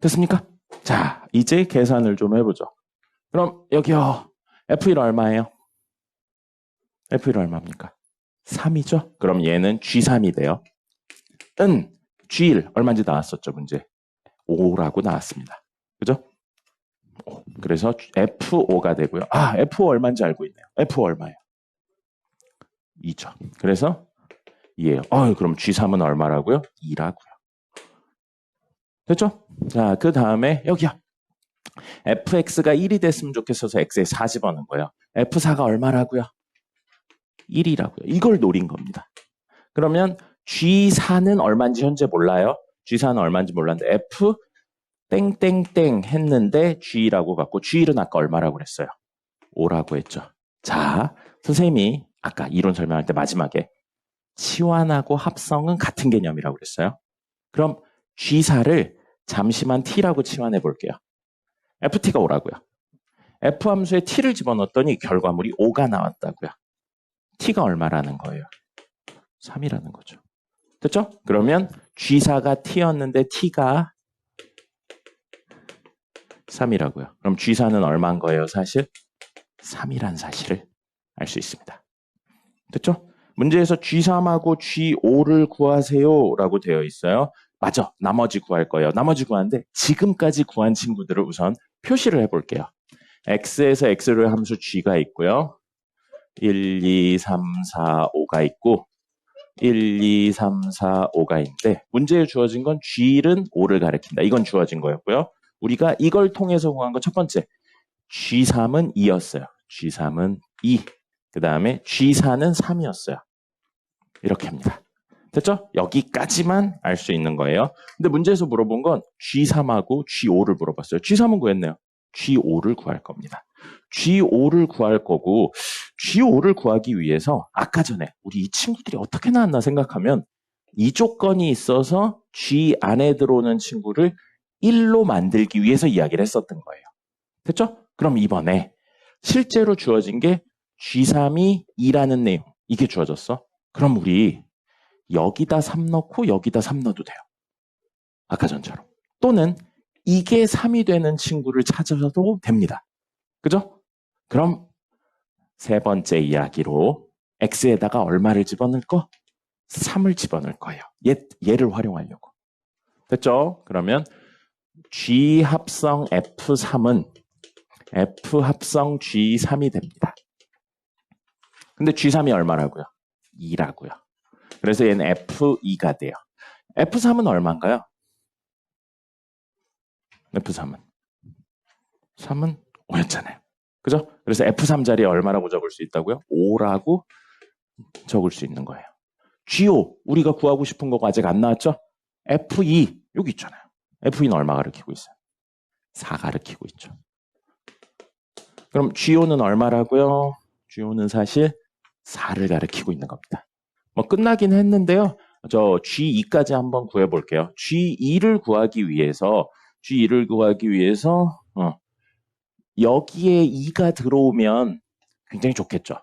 됐습니까? 자, 이제 계산을 좀 해보죠. 그럼 여기요. f1 얼마예요? f1 얼마입니까? 3이죠? 그럼 얘는 G3이 돼요. G1 얼마인지 나왔었죠, 문제. 5라고 나왔습니다. 그죠? 그래서 F5가 되고요. 아, F5 얼마인지 알고 있네요. F5 얼마예요? 2죠. 그래서 2예요. 그럼 G3은 얼마라고요? 2라고요. 됐죠? 자, 그 다음에 여기요. fx가 1이 됐으면 좋겠어서 x에 4 집어넣은 거예요. f4가 얼마라고요? 1이라고요. 이걸 노린 겁니다. 그러면 G4는 얼마인지 현재 몰라요. G4는 얼마인지 몰랐는데 F 땡땡땡 했는데 G라고 갖고 G1은 아까 얼마라고 그랬어요? 5라고 했죠. 자, 선생님이 아까 이론 설명할 때 마지막에 치환하고 합성은 같은 개념이라고 그랬어요. 그럼 G4를 잠시만 T라고 치환해 볼게요. FT가 5라고요. F 함수에 T를 집어넣었더니 결과물이 5가 나왔다고요. T가 얼마라는 거예요? 3이라는 거죠. 됐죠? 그러면 G4가 T였는데 T가 3이라고요. 그럼 G4는 얼마인 거예요, 사실? 3이란 사실을 알 수 있습니다. 됐죠? 문제에서 G3하고 G5를 구하세요 라고 되어 있어요. 맞아. 나머지 구할 거예요. 나머지 구하는데 지금까지 구한 친구들을 우선 표시를 해볼게요. X에서 X로의 함수 G가 있고요. 1, 2, 3, 4, 5가 있고 1, 2, 3, 4, 5가 있는데 문제에 주어진 건 G는 5를 가리킨다. 이건 주어진 거였고요. 우리가 이걸 통해서 구한 거 첫 번째 G3은 2였어요. G3은 2. 그 다음에 G4는 3이었어요. 이렇게 합니다. 됐죠? 여기까지만 알 수 있는 거예요. 근데 문제에서 물어본 건 G3하고 G5를 물어봤어요. G3은 구했네요. G5를 구할 겁니다. G5를 구할 거고 G5를 구하기 위해서 아까 전에 우리 이 친구들이 어떻게 나왔나 생각하면 이 조건이 있어서 G 안에 들어오는 친구를 1로 만들기 위해서 이야기를 했었던 거예요. 됐죠? 그럼 이번에 실제로 주어진 게 G3이 2라는 내용. 이게 주어졌어. 그럼 우리 여기다 3 넣고 여기다 3 넣어도 돼요. 아까 전처럼. 또는 이게 3이 되는 친구를 찾아도 됩니다. 그죠? 그럼 세 번째 이야기로 x에다가 얼마를 집어넣을 거? 3을 집어넣을 거예요. 얘를 활용하려고. 됐죠? 그러면 G 합성 F3은 F 합성 G3이 됩니다. 근데 G3이 얼마라고요? 2라고요. 그래서 얘는 F2가 돼요. F3은 얼마인가요? F3은 3은 5였잖아요. 그죠? 그래서 F3 자리에 얼마라고 적을 수 있다고요? 5라고 적을 수 있는 거예요. G5 우리가 구하고 싶은 거가 아직 안 나왔죠? F2 여기 있잖아요. F2는 얼마 가리키고 있어요? 4 가리키고 있죠. 그럼 G5는 얼마라고요? G5는 사실 4를 가리키고 있는 겁니다. 뭐 끝나긴 했는데요. 저 G2까지 한번 구해볼게요. G2를 구하기 위해서 여기에 2가 들어오면 굉장히 좋겠죠.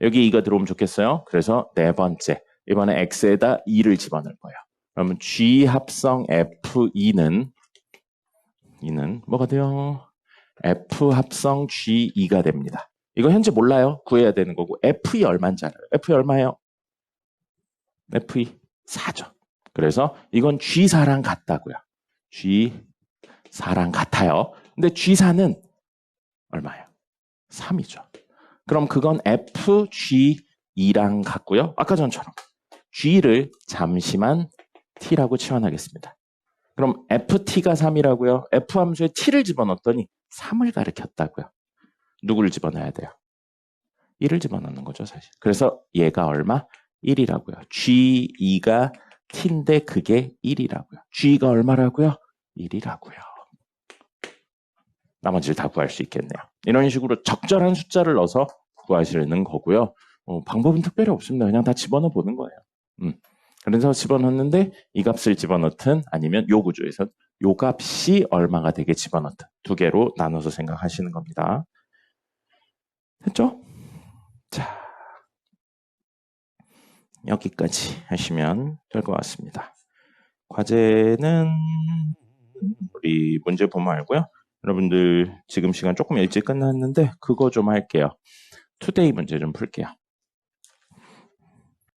여기 2가 들어오면 좋겠어요. 그래서 네 번째 이번에 X에다 2를 집어넣을 거예요. 그러면 G 합성 F2는 뭐가 돼요? F 합성 G2가 됩니다. 이거 현재 몰라요. 구해야 되는 거고 F2 얼마인지 알아요. F2 얼마예요? F2 4죠. 그래서 이건 G4랑 같다고요. G4랑 같아요. 근데 G4는 얼마예요? 3이죠. 그럼 그건 FG2랑 같고요. 아까 전처럼 G를 잠시만 T라고 치환하겠습니다. 그럼 FT가 3이라고요. F 함수에 T를 집어넣었더니 3을 가리켰다고요. 누구를 집어넣어야 돼요? 1을 집어넣는 거죠, 사실. 그래서 얘가 얼마? 1이라고요. G2가 t인데 그게 1이라고요. G가 얼마라고요? 1이라고요. 나머지를 다 구할 수 있겠네요. 이런 식으로 적절한 숫자를 넣어서 구하시는 거고요. 방법은 특별히 없습니다. 그냥 다 집어넣어 보는 거예요. 그래서 집어넣는데 이 값을 집어넣든 아니면 요 구조에서 요 값이 얼마가 되게 집어넣든 두 개로 나눠서 생각하시는 겁니다. 됐죠? 자, 여기까지 하시면 될 것 같습니다. 과제는 우리 문제 보면 알고요. 여러분들 지금 시간 조금 일찍 끝났는데 그거 좀 할게요. 투데이 문제 좀 풀게요.